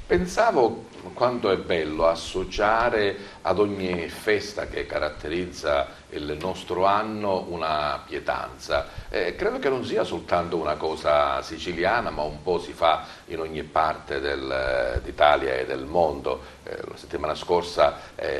Pensavo quanto è bello associare ad ogni festa che caratterizza il nostro anno una pietanza. Credo che non sia soltanto una cosa siciliana, ma un po' si fa in ogni parte d'Italia e del mondo. La settimana scorsa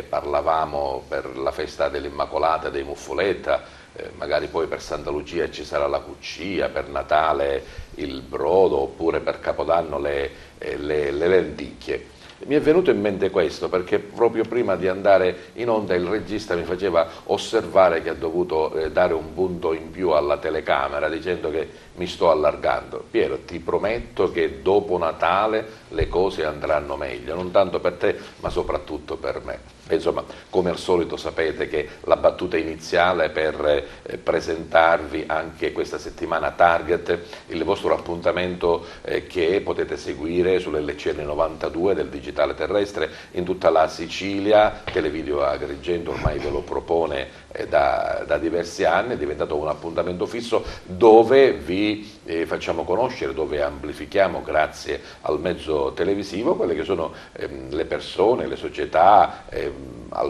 parlavamo per la festa dell'Immacolata dei Muffoletta, magari poi per Santa Lucia ci sarà la Cuccia, per Natale il brodo oppure per Capodanno le lenticchie. Mi è venuto in mente questo perché proprio prima di andare in onda il regista mi faceva osservare che ha dovuto dare un punto in più alla telecamera dicendo che mi sto allargando. Piero, ti prometto che dopo Natale le cose andranno meglio, non tanto per te ma soprattutto per me. Insomma, come al solito sapete che la battuta iniziale per presentarvi anche questa settimana Target, il vostro appuntamento che potete seguire sull'LCN 92 del digitale terrestre in tutta la Sicilia. Televideo Agrigento ormai ve lo propone da diversi anni, è diventato un appuntamento fisso dove vi facciamo conoscere, dove amplifichiamo grazie al mezzo televisivo quelle che sono le persone, le società,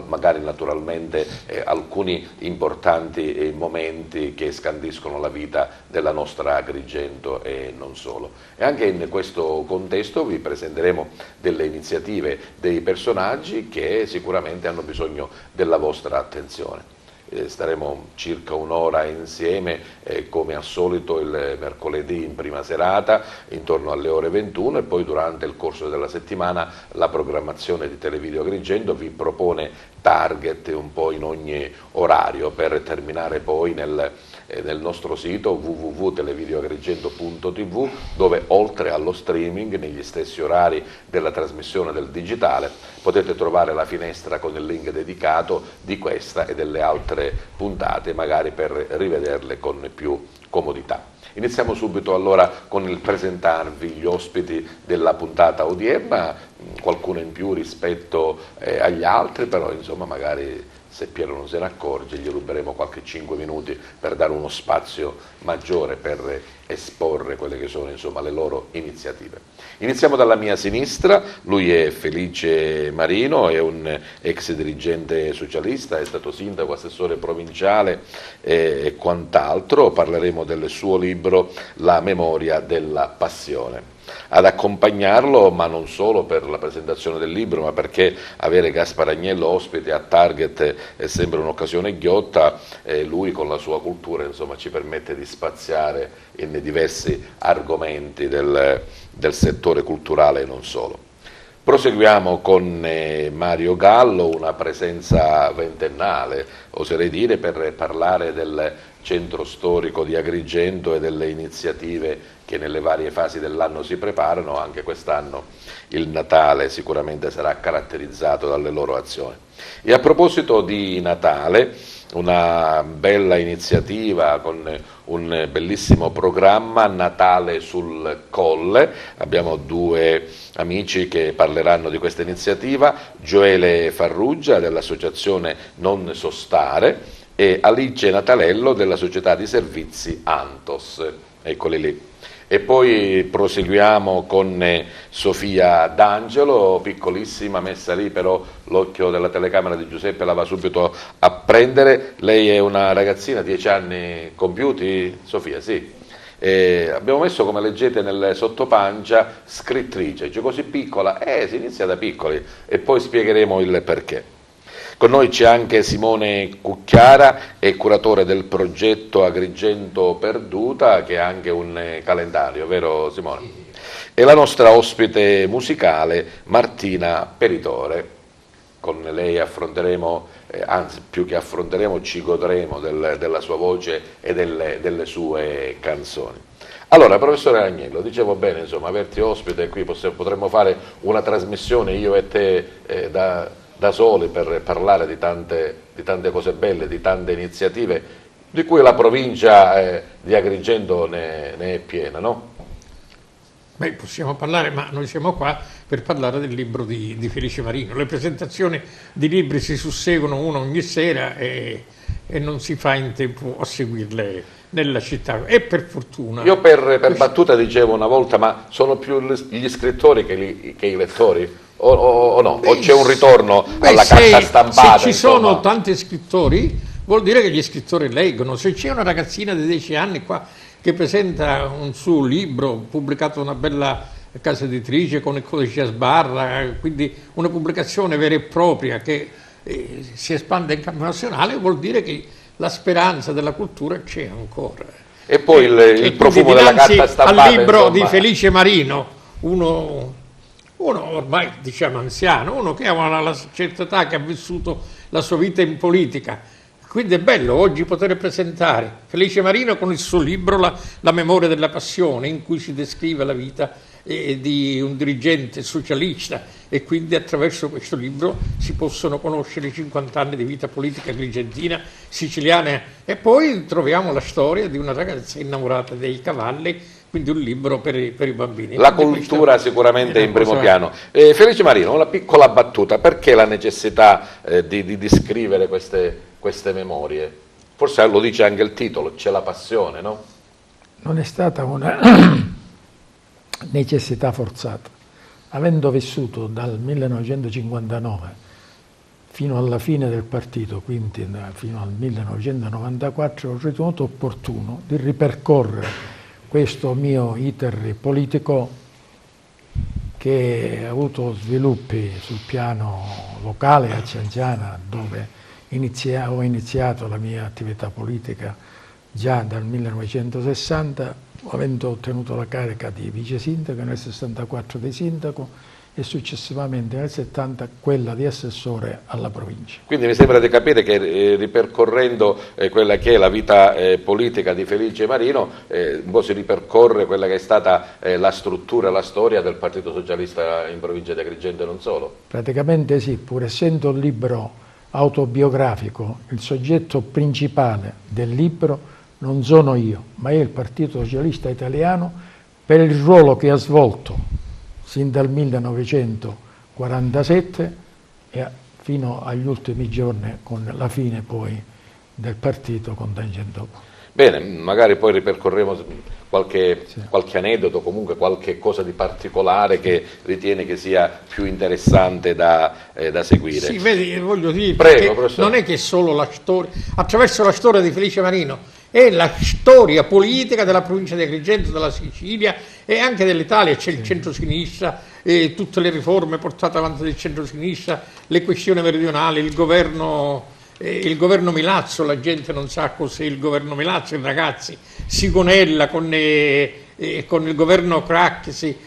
magari naturalmente alcuni importanti momenti che scandiscono la vita della nostra Agrigento e non solo. E anche in questo contesto vi presenteremo delle iniziative, dei personaggi che sicuramente hanno bisogno della vostra attenzione. Staremo circa un'ora insieme come al solito il mercoledì in prima serata intorno alle ore 21 e poi durante il corso della settimana la programmazione di Televideo Agrigento vi propone target un po' in ogni orario per terminare poi nel nostro sito www.televideoagrigento.tv dove oltre allo streaming negli stessi orari della trasmissione del digitale potete trovare la finestra con il link dedicato di questa e delle altre puntate magari per rivederle con più comodità. Iniziamo subito allora con il presentarvi gli ospiti della puntata odierna, qualcuno in più rispetto agli altri, però insomma magari se Piero non se ne accorge gli ruberemo qualche 5 minuti per dare uno spazio maggiore per esporre quelle che sono insomma le loro iniziative. Iniziamo dalla mia sinistra, lui è Felice Marino, è un ex dirigente socialista, è stato sindaco, assessore provinciale e quant'altro. Parleremo del suo libro La memoria della passione. Ad accompagnarlo, ma non solo per la presentazione del libro, ma perché avere Gaspar Agnello ospite a Target è sempre un'occasione ghiotta, lui con la sua cultura insomma, ci permette di spaziare in diversi argomenti del settore culturale e non solo. Proseguiamo con Mario Gallo, una presenza ventennale, oserei dire, per parlare del centro storico di Agrigento e delle iniziative che nelle varie fasi dell'anno si preparano. Anche quest'anno il Natale sicuramente sarà caratterizzato dalle loro azioni. E a proposito di Natale, una bella iniziativa con un bellissimo programma, Natale sul Colle. Abbiamo due amici che parleranno di questa iniziativa, Gioele Farrugia dell'associazione Non Sostare e Alice Natalello della società di servizi Antos. Eccoli lì. E poi proseguiamo con Sofia D'Angelo, piccolissima, messa lì, però l'occhio della telecamera di Giuseppe la va subito a prendere. Lei è una ragazzina, 10 anni compiuti, Sofia, sì. Abbiamo messo, come leggete nel sottopancia, scrittrice, cioè così piccola, si inizia da piccoli e poi spiegheremo il perché. Con noi c'è anche Simone Cucchiara, è curatore del progetto Agrigento Perduta, che ha anche un calendario, vero Simone? E la nostra ospite musicale Martina Peritore. Con lei affronteremo, anzi più che affronteremo, ci godremo della sua voce e delle sue canzoni. Allora, professore Agnello, dicevo bene, insomma, averti ospite qui, potremmo fare una trasmissione io e te da soli per parlare di tante cose belle, di tante iniziative, di cui la provincia di Agrigento ne è piena, no? Beh, possiamo parlare, ma noi siamo qua per parlare del libro di Felice Marino. Le presentazioni di libri si susseguono una ogni sera e non si fa in tempo a seguirle nella città, e per fortuna. Io per battuta dicevo una volta, ma sono più gli scrittori che i lettori? O no? O c'è un ritorno alla carta stampata? Se ci sono tanti scrittori, vuol dire che gli scrittori leggono. Se c'è una ragazzina di 10 anni qua che presenta un suo libro, pubblicato da una bella casa editrice con il codice a sbarra, quindi una pubblicazione vera e propria che si espande in campo nazionale, vuol dire che la speranza della cultura c'è ancora. E poi il profumo della carta stampata. Al libro di Felice Marino, uno ormai diciamo anziano, uno che ha una certa età, che ha vissuto la sua vita in politica. Quindi è bello oggi poter presentare Felice Marino con il suo libro La memoria della passione, in cui si descrive la vita di un dirigente socialista, e quindi attraverso questo libro si possono conoscere i 50 anni di vita politica agrigentina, siciliana, e poi troviamo la storia di una ragazza innamorata dei cavalli, quindi un libro per i bambini. La cultura sicuramente in primo piano. Felice Marino, una piccola battuta: perché la necessità di scrivere queste memorie? Forse lo dice anche il titolo, c'è la passione, no? Non è stata una necessità forzata. Avendo vissuto dal 1959 fino alla fine del partito, quindi fino al 1994, ho ritenuto opportuno di ripercorrere questo mio iter politico, che ha avuto sviluppi sul piano locale a Cianciana, dove ho iniziato la mia attività politica già dal 1960, avendo ottenuto la carica di vice sindaco, nel 64 di sindaco e successivamente nel 70 quella di assessore alla provincia. Quindi mi sembra di capire che ripercorrendo quella che è la vita politica di Felice Marino, un po' si ripercorre quella che è stata la struttura, la storia del Partito Socialista in provincia di Agrigento e non solo. Praticamente sì, pur essendo un libro autobiografico, il soggetto principale del libro non sono io, ma è il Partito Socialista Italiano, per il ruolo che ha svolto sin dal 1947 e fino agli ultimi giorni, con la fine poi del partito con Tangentopoli. Bene, magari poi ripercorremo qualche aneddoto, comunque qualche cosa di particolare che ritiene che sia più interessante da seguire. Sì, vedi, voglio dire, Prego, professore. Non è che solo la storia, attraverso la storia di Felice Marino, è la storia politica della provincia di Agrigento, della Sicilia e anche dell'Italia. C'è il centro-sinistra, tutte le riforme portate avanti del centro-sinistra, le questioni meridionali, il governo Milazzo. La gente non sa cos'è il governo Milazzo, i ragazzi, Sigonella con il governo Craxi,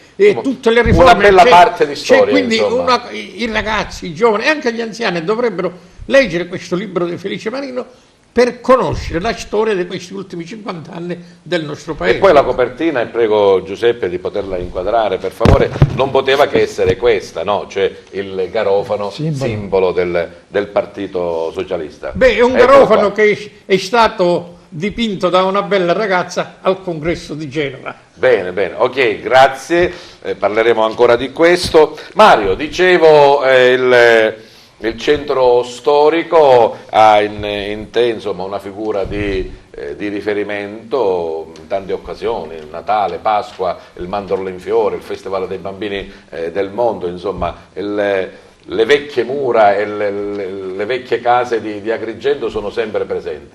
tutte le riforme. Una bella parte di storia, quindi insomma. I ragazzi, i giovani e anche gli anziani dovrebbero leggere questo libro di Felice Marino per conoscere la storia di questi ultimi 50 anni del nostro paese. E poi la copertina, e prego Giuseppe di poterla inquadrare per favore, non poteva che essere questa, no? Cioè il garofano, simbolo del Partito Socialista. Beh, è un garofano che è stato dipinto da una bella ragazza al congresso di Genova. Bene, bene, ok, grazie, parleremo ancora di questo. Mario, dicevo, il centro storico ha in te, insomma, una figura di riferimento in tante occasioni: Natale, Pasqua, il mandorlo in fiore, il Festival dei Bambini del Mondo, insomma le vecchie mura e le vecchie case di Agrigento sono sempre presenti.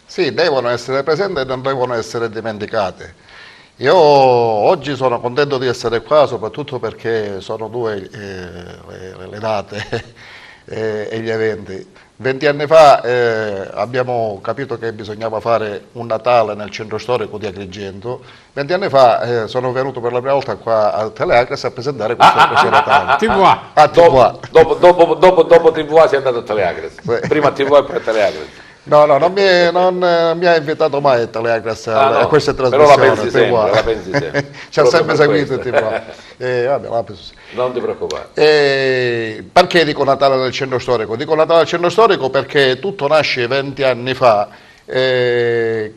Sì, devono essere presenti e non devono essere dimenticate. Io oggi sono contento di essere qua, soprattutto perché sono due le date e gli eventi. 20 anni fa abbiamo capito che bisognava fare un Natale nel centro storico di Agrigento. 20 anni fa sono venuto per la prima volta qua a Teleacres a presentare questo Natale. TVA. Dopo TVA sei andato a Teleacres. Sì. Prima TVA e poi Teleacres. No, non mi ha invitato mai a Teleacres a queste trasmissioni. Però la pensi sempre. Ci ha sempre seguito il TV. Non ti preoccupare. Perché dico Natale nel centro storico? Dico Natale nel centro storico perché tutto nasce 20 anni fa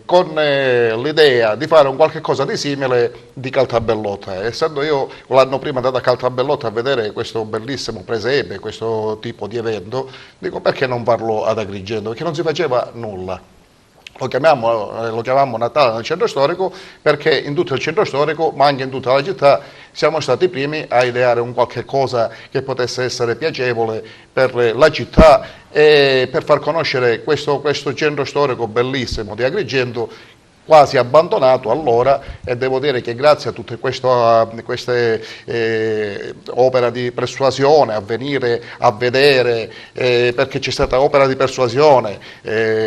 con l'idea di fare un qualche cosa di simile di Caltabellotta. Essendo io l'anno prima andato a Caltabellotta a vedere questo bellissimo presepe, questo tipo di evento, dico perché non farlo ad Agrigento? Perché non si faceva nulla. lo chiamammo Natale nel centro storico, perché in tutto il centro storico, ma anche in tutta la città, siamo stati i primi a ideare un qualche cosa che potesse essere piacevole per la città e per far conoscere questo centro storico bellissimo di Agrigento, quasi abbandonato allora, e devo dire che grazie a tutte queste opere di persuasione, a venire a vedere, perché c'è stata opera di persuasione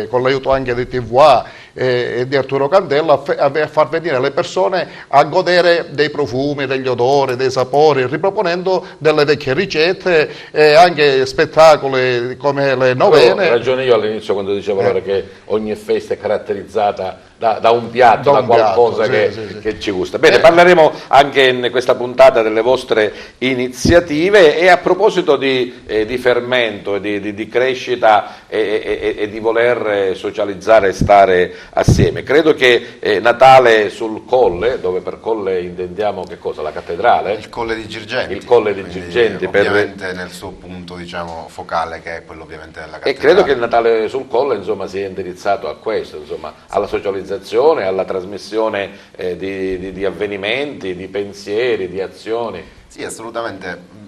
con l'aiuto anche di TVA e di Arturo Candela, a far venire le persone a godere dei profumi, degli odori, dei sapori, riproponendo delle vecchie ricette e anche spettacoli come le novene. Ho ragione io all'inizio quando dicevo allora che ogni festa è caratterizzata da un piatto, da qualcosa che ci gusta. Bene, parleremo anche in questa puntata delle vostre iniziative, e a proposito di fermento, di crescita e di voler socializzare e stare assieme. Credo che Natale sul Colle, dove per Colle intendiamo che cosa? La cattedrale? Il Colle di Girgenti. Il Colle di Girgenti. Ovviamente nel suo punto, diciamo, focale, che è quello ovviamente della cattedrale. E credo che il Natale sul Colle, insomma, sia indirizzato a questo, insomma, alla socializzazione, alla trasmissione di avvenimenti, di pensieri, di azioni. Sì, assolutamente.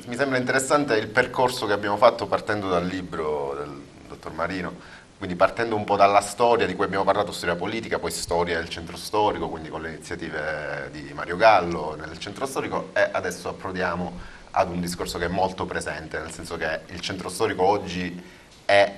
Mi sembra interessante il percorso che abbiamo fatto partendo dal libro del dottor Marino, quindi partendo un po' dalla storia di cui abbiamo parlato, storia politica, poi storia del centro storico, quindi con le iniziative di Mario Gallo nel centro storico, e adesso approdiamo ad un discorso che è molto presente, nel senso che il centro storico oggi è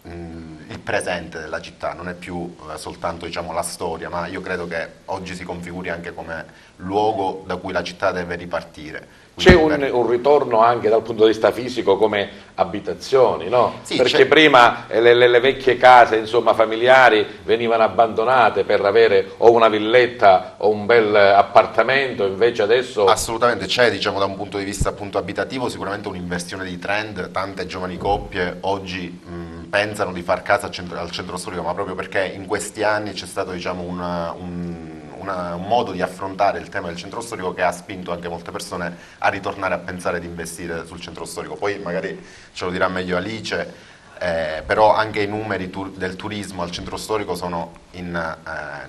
il presente della città, non è più soltanto, diciamo, la storia, ma io credo che oggi si configuri anche come luogo da cui la città deve ripartire. C'è un ritorno anche dal punto di vista fisico come abitazioni, no? Sì, perché prima le vecchie case, insomma, familiari venivano abbandonate per avere o una villetta o un bel appartamento, invece adesso... Assolutamente, c'è, diciamo, da un punto di vista appunto abitativo sicuramente un'inversione di trend. Tante giovani coppie oggi pensano di far casa al centro storico, ma proprio perché in questi anni c'è stato, diciamo, un modo di affrontare il tema del centro storico che ha spinto anche molte persone a ritornare a pensare di investire sul centro storico. Poi magari ce lo dirà meglio Alice, però anche i numeri del turismo al centro storico sono in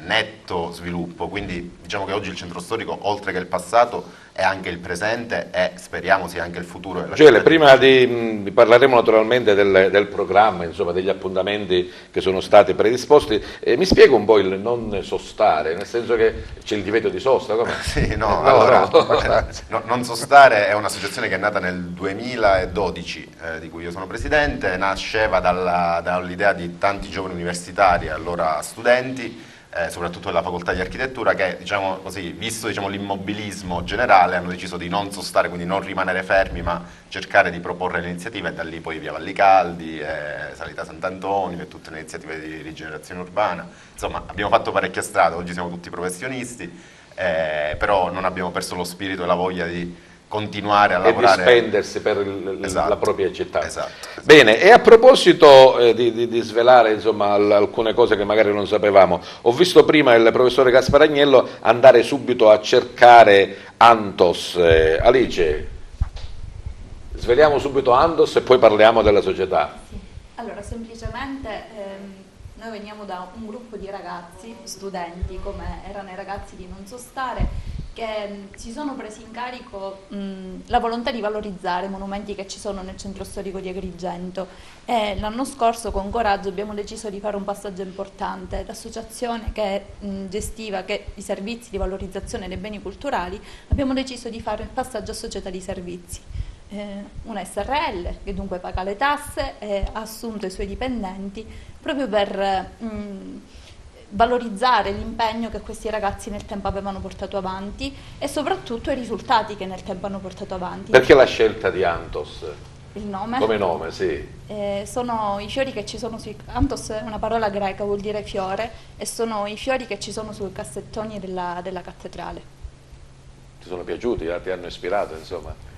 netto sviluppo, quindi diciamo che oggi il centro storico, oltre che il passato, è anche il presente e speriamo sia anche il futuro. Gele, prima parleremo naturalmente del programma, insomma, degli appuntamenti che sono stati predisposti. Mi spiego un po' il non sostare, nel senso che c'è il divieto di sosta? Come? Sì, non sostare è un'associazione che è nata nel 2012, di cui io sono presidente. Nasceva dall'idea di tanti giovani universitari, allora studenti, soprattutto della facoltà di architettura, che, diciamo così, visto, diciamo, l'immobilismo generale, hanno deciso di non sostare, quindi non rimanere fermi, ma cercare di proporre le iniziative, e da lì poi via Vallicaldi, Salita Sant'Antonio e tutte le iniziative di rigenerazione urbana. Insomma, abbiamo fatto parecchia strada, oggi siamo tutti professionisti, però non abbiamo perso lo spirito e la voglia di continuare a lavorare e di spendersi per esatto, la propria città. Esatto. Bene, e a proposito di svelare, insomma, alcune cose che magari non sapevamo, ho visto prima il professore Gasparagnello andare subito a cercare Anthos. Alice, sveliamo subito Anthos e poi parliamo della società. Sì. Allora, semplicemente noi veniamo da un gruppo di ragazzi, studenti, come erano i ragazzi di Non Sostare, che si sono presi in carico la volontà di valorizzare i monumenti che ci sono nel centro storico di Agrigento, e l'anno scorso con coraggio abbiamo deciso di fare un passaggio importante. L'associazione che gestiva i servizi di valorizzazione dei beni culturali, abbiamo deciso di fare il passaggio a società di servizi. Una SRL che dunque paga le tasse e ha assunto i suoi dipendenti proprio per valorizzare l'impegno che questi ragazzi nel tempo avevano portato avanti e soprattutto i risultati che nel tempo hanno portato avanti. Perché la scelta di Anthos? Il nome? Come nome, sì. Sono i fiori che ci sono sui... Anthos è una parola greca, vuol dire fiore, e sono i fiori che ci sono sui cassettoni della cattedrale. Ti sono piaciuti? Ti hanno ispirato, insomma?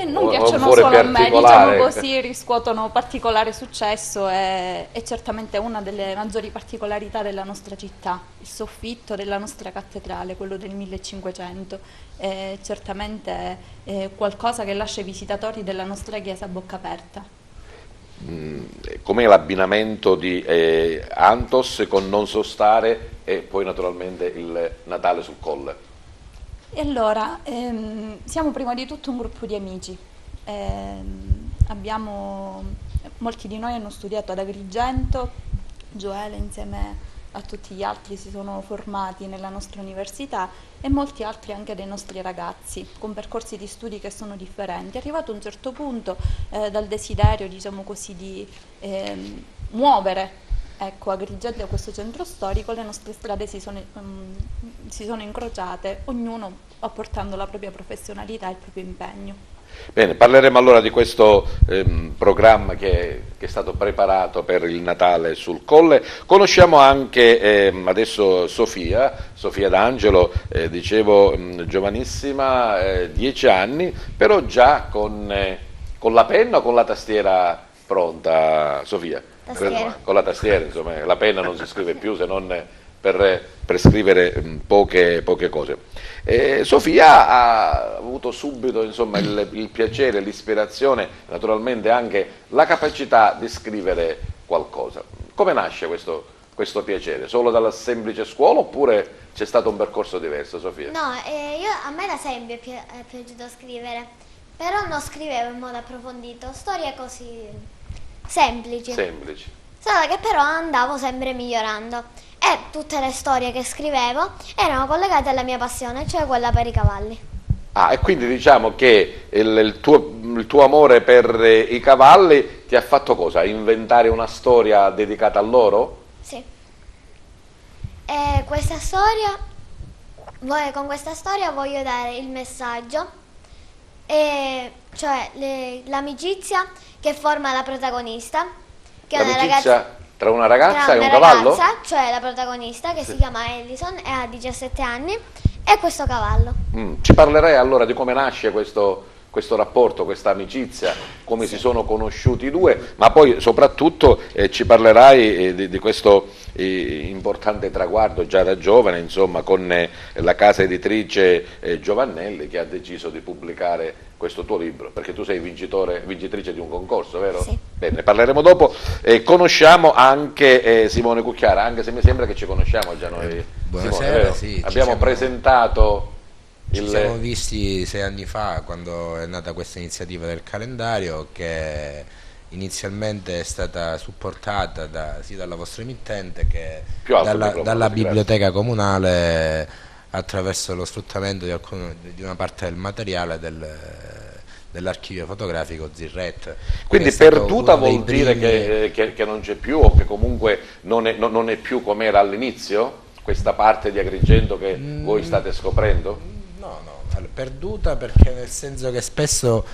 Non piacciono solo a me, diciamo così, riscuotono particolare successo, e è certamente una delle maggiori particolarità della nostra città. Il soffitto della nostra cattedrale, quello del 1500, è certamente qualcosa che lascia i visitatori della nostra chiesa a bocca aperta. com'è l'abbinamento di Anthos con Non so stare e poi naturalmente il Natale sul Colle? E allora, siamo prima di tutto un gruppo di amici. Molti di noi hanno studiato ad Agrigento, Gioele insieme a tutti gli altri si sono formati nella nostra università e molti altri anche dei nostri ragazzi con percorsi di studi che sono differenti. È arrivato a un certo punto dal desiderio, diciamo così, di muovere, ecco, Agrigento a questo centro storico, le nostre strade si sono incrociate, ognuno apportando la propria professionalità e il proprio impegno. Bene, parleremo allora di questo programma che è stato preparato per il Natale sul Colle. Conosciamo anche adesso Sofia D'Angelo, dicevo giovanissima, 10 anni, però già con la penna o con la tastiera pronta, Sofia? Tastiera. Con la tastiera, insomma, la penna non si scrive più se non per scrivere poche cose. Sofia ha avuto subito, insomma, il piacere, l'ispirazione, naturalmente anche la capacità di scrivere qualcosa. Come nasce questo piacere? Solo dalla semplice scuola oppure c'è stato un percorso diverso, Sofia? No, a me da sempre è piaciuto scrivere, però non scrivevo in modo approfondito, storie così semplici. Solo che però andavo sempre migliorando e tutte le storie che scrivevo erano collegate alla mia passione, cioè quella per i cavalli. Ah, e quindi diciamo che il tuo amore per i cavalli ti ha fatto cosa? Inventare una storia dedicata a loro? Sì. E con questa storia voglio dare il messaggio, cioè l'amicizia che forma la protagonista, che è una ragazza tra una ragazza e un cavallo? Cioè la protagonista che si chiama Ellison e ha 17 anni e questo cavallo. Ci parlerei allora di come nasce questo rapporto, questa amicizia, come si sono conosciuti i due, ma poi soprattutto ci parlerai di questo importante traguardo già da giovane, insomma, con la casa editrice Giovannelli che ha deciso di pubblicare questo tuo libro, perché tu sei vincitrice di un concorso, vero? Sì. Bene, ne parleremo dopo. Conosciamo anche Simone Cucchiara, anche se mi sembra che ci conosciamo già noi. Buonasera, Simone, sì, abbiamo presentato ci siamo visti 6 anni fa quando è nata questa iniziativa del calendario che inizialmente è stata supportata sia dalla vostra emittente che dalla biblioteca comunale attraverso lo sfruttamento di una parte del materiale dell'archivio fotografico Zirret. Quindi perduta vuol dire che non c'è più o che comunque non è più come era all'inizio? Questa parte di Agrigento che voi state scoprendo? No, perduta perché nel senso che spesso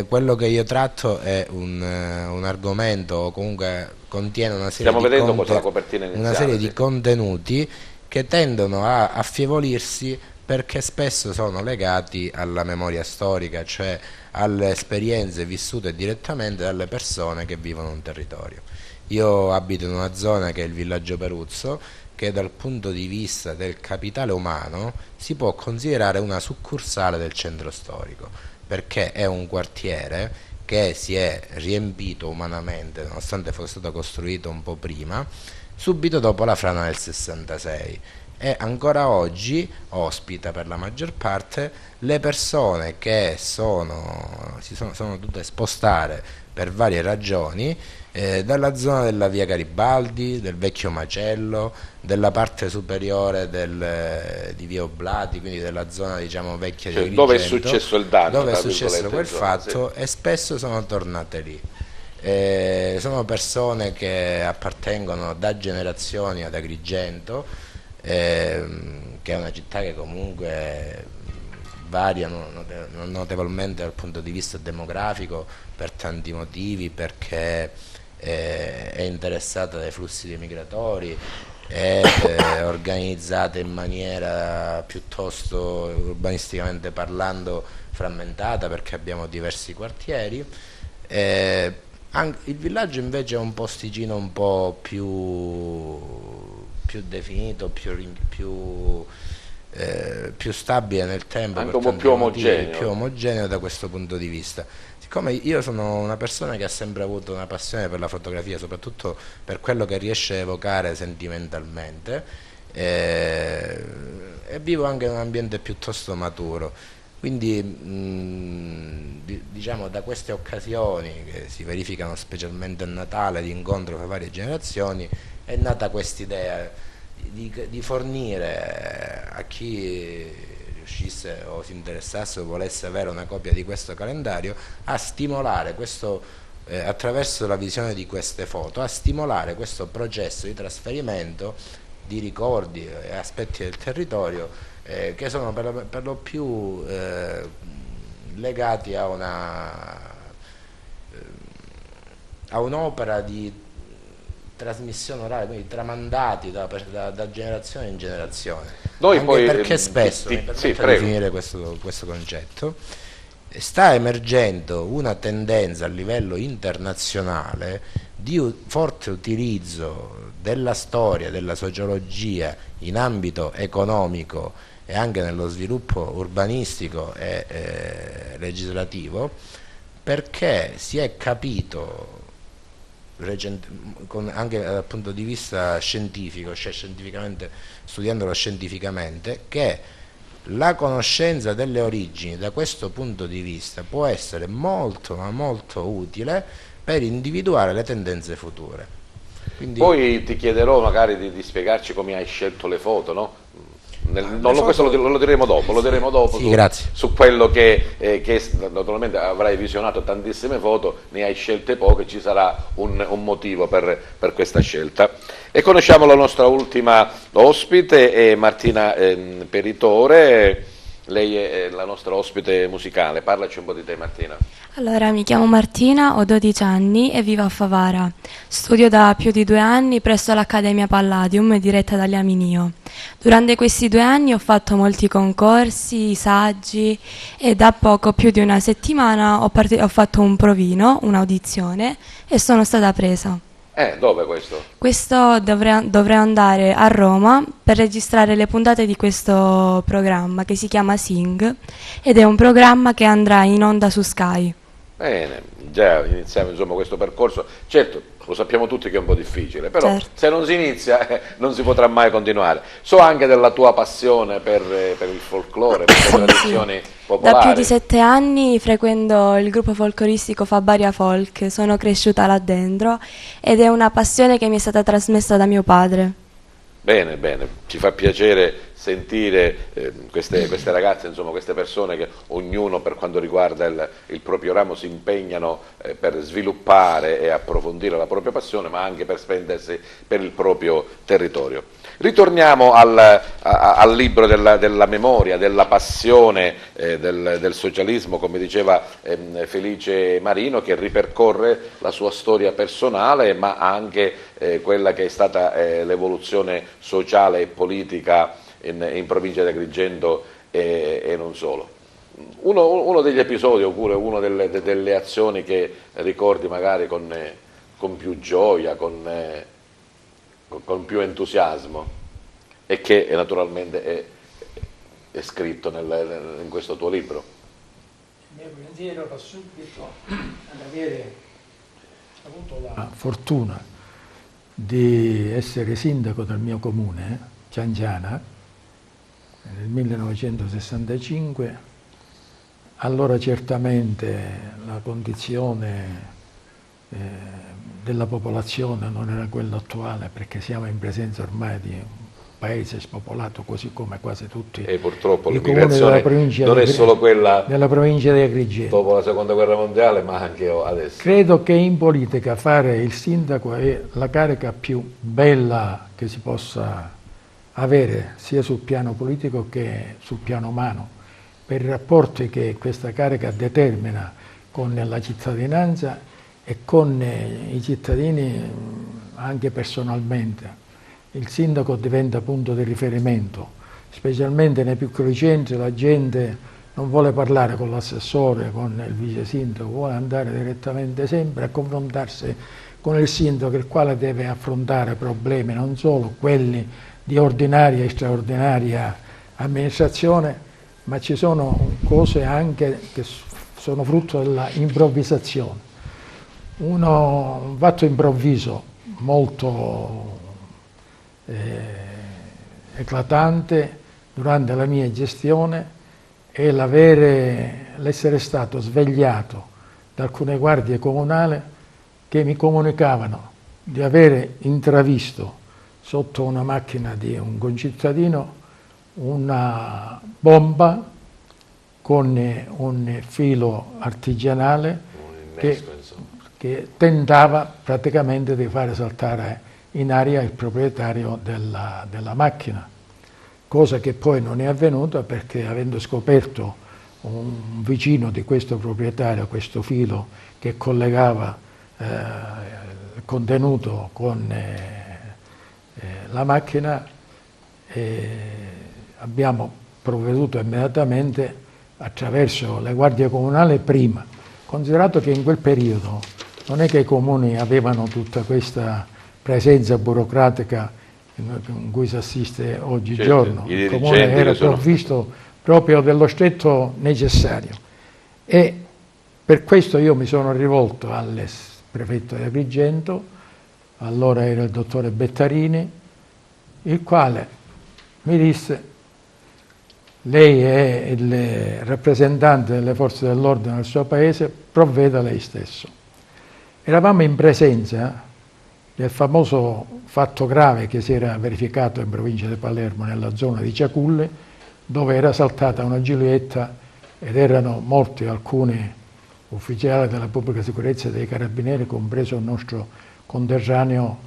quello che io tratto è un argomento o comunque contiene una serie di contenuti che tendono a affievolirsi perché spesso sono legati alla memoria storica, cioè alle esperienze vissute direttamente dalle persone che vivono un territorio. Io abito in una zona che è il villaggio Peruzzo, che dal punto di vista del capitale umano si può considerare una succursale del centro storico, perché è un quartiere che si è riempito umanamente, nonostante fosse stato costruito un po' prima, subito dopo la frana del 66, e ancora oggi ospita per la maggior parte le persone che si sono dovute spostare per varie ragioni dalla zona della via Garibaldi, del vecchio macello, della parte superiore di via Oblati, quindi della zona, diciamo, vecchia di Agrigento, dove è successo il danno, dove è successo quel fatto, sì. E spesso sono tornate lì. Sono persone che appartengono da generazioni ad Agrigento, che è una città che comunque varia notevolmente dal punto di vista demografico per tanti motivi, perché è interessata dai flussi migratori, è organizzata in maniera piuttosto, urbanisticamente parlando, frammentata, perché abbiamo diversi quartieri. Il villaggio invece è un posticino un po' più definito, più più stabile nel tempo, anche un po' più omogeneo da questo punto di vista. Siccome io sono una persona che ha sempre avuto una passione per la fotografia, soprattutto per quello che riesce a evocare sentimentalmente, e vivo anche in un ambiente piuttosto maturo, quindi diciamo, da queste occasioni che si verificano specialmente a Natale, di incontro fra varie generazioni, è nata quest'idea di fornire a chi riuscisse o si interessasse o volesse avere una copia di questo calendario, a stimolare questo, attraverso la visione di queste foto, a stimolare questo processo di trasferimento di ricordi e aspetti del territorio che sono per lo più legati a un'opera di trasmissione orale, quindi tramandati da generazione in generazione. Anche poi, perché spesso, mi permetto di finire questo concetto, sta emergendo una tendenza a livello internazionale di forte utilizzo della storia, della sociologia in ambito economico e anche nello sviluppo urbanistico e legislativo, perché si è capito anche dal punto di vista scientifico, cioè studiandolo scientificamente, che la conoscenza delle origini da questo punto di vista può essere molto ma molto utile per individuare le tendenze future. Quindi, poi ti chiederò magari di spiegarci come hai scelto le foto, no? Questo lo diremo dopo sì, su quello che naturalmente avrai visionato tantissime foto, ne hai scelte poche, ci sarà un motivo per questa scelta. E conosciamo la nostra ultima ospite, è Martina Peritore. Lei è la nostra ospite musicale. Parlaci un po' di te, Martina. Allora, mi chiamo Martina, ho 12 anni e vivo a Favara. Studio da più di 2 anni presso l'Accademia Palladium, diretta da Iaminio. Durante questi 2 anni ho fatto molti concorsi, saggi e da poco, più di una settimana, ho fatto un provino, un'audizione e sono stata presa. Dove questo? Questo dovrei andare a Roma per registrare le puntate di questo programma che si chiama Sing ed è un programma che andrà in onda su Sky. Bene, già iniziamo insomma questo percorso. Certo, lo sappiamo tutti che è un po' difficile, però se non si inizia non si potrà mai continuare. So anche della tua passione per il folklore, per le tradizioni popolari. Da più di 7 anni frequento il gruppo folcloristico Fabaria Folk, sono cresciuta là dentro ed è una passione che mi è stata trasmessa da mio padre. Bene, bene, ci fa piacere sentire queste ragazze, insomma queste persone che ognuno per quanto riguarda il proprio ramo si impegnano per sviluppare e approfondire la propria passione, ma anche per spendersi per il proprio territorio. Ritorniamo al libro della memoria, della passione del socialismo, come diceva Felice Marino, che ripercorre la sua storia personale, ma anche quella che è stata l'evoluzione sociale e politica in provincia di Agrigento e non solo. Uno degli episodi oppure una delle azioni che ricordi magari con più gioia, con più entusiasmo e che naturalmente è scritto in questo tuo libro. Il mio pensiero va subito ad avere avuto la fortuna di essere sindaco del mio comune, Cianciana, nel 1965. Allora certamente la condizione della popolazione non era quella attuale, perché siamo in presenza ormai di un paese spopolato così come quasi tutti e purtroppo i comuni della provincia non è solo quella della provincia di Agrigento dopo la seconda guerra mondiale, ma anche adesso. Credo che in politica fare il sindaco è la carica più bella che si possa avere, sia sul piano politico che sul piano umano, per i rapporti che questa carica determina con la cittadinanza e con i cittadini anche personalmente. Il sindaco diventa punto di riferimento, specialmente nei piccoli centri. La gente non vuole parlare con l'assessore, con il vice sindaco, vuole andare direttamente sempre a confrontarsi con il sindaco, il quale deve affrontare problemi non solo quelli di ordinaria e straordinaria amministrazione, ma ci sono cose anche che sono frutto della improvvisazione. Un fatto improvviso molto eclatante durante la mia gestione è l'essere stato svegliato da alcune guardie comunali che mi comunicavano di avere intravisto sotto una macchina di un concittadino una bomba con un filo artigianale che tentava praticamente di fare saltare in aria il proprietario della macchina, cosa che poi non è avvenuta perché, avendo scoperto un vicino di questo proprietario questo filo che collegava il contenuto con la macchina, abbiamo provveduto immediatamente attraverso le guardie comunali prima, considerato che in quel periodo non è che i comuni avevano tutta questa presenza burocratica in cui si assiste oggigiorno. Certo, il comune era provvisto proprio dello stretto necessario, e per questo io mi sono rivolto all'ex prefetto di Agrigento, allora era il dottore Bettarini, il quale mi disse: lei è il rappresentante delle forze dell'ordine del suo paese, provveda lei stesso. Eravamo in presenza del famoso fatto grave che si era verificato in provincia di Palermo, nella zona di Ciaculle, dove era saltata una Giulietta ed erano morti alcuni ufficiali della pubblica sicurezza e dei carabinieri, compreso il nostro conterraneo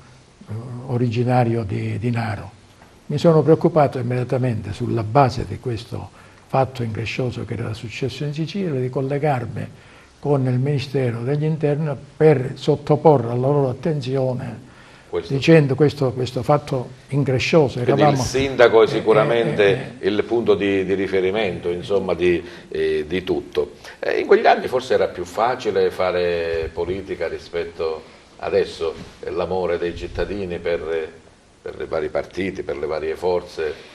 originario di Naro. Mi sono preoccupato immediatamente, sulla base di questo fatto increscioso che era successo in Sicilia, di collegarmi con il Ministero degli Interni per sottoporre alla loro attenzione dicendo questo fatto increscioso. Quindi il sindaco è sicuramente il punto di riferimento, insomma, di tutto. In quegli anni forse era più facile fare politica rispetto adesso, l'amore dei cittadini per i vari partiti, per le varie forze.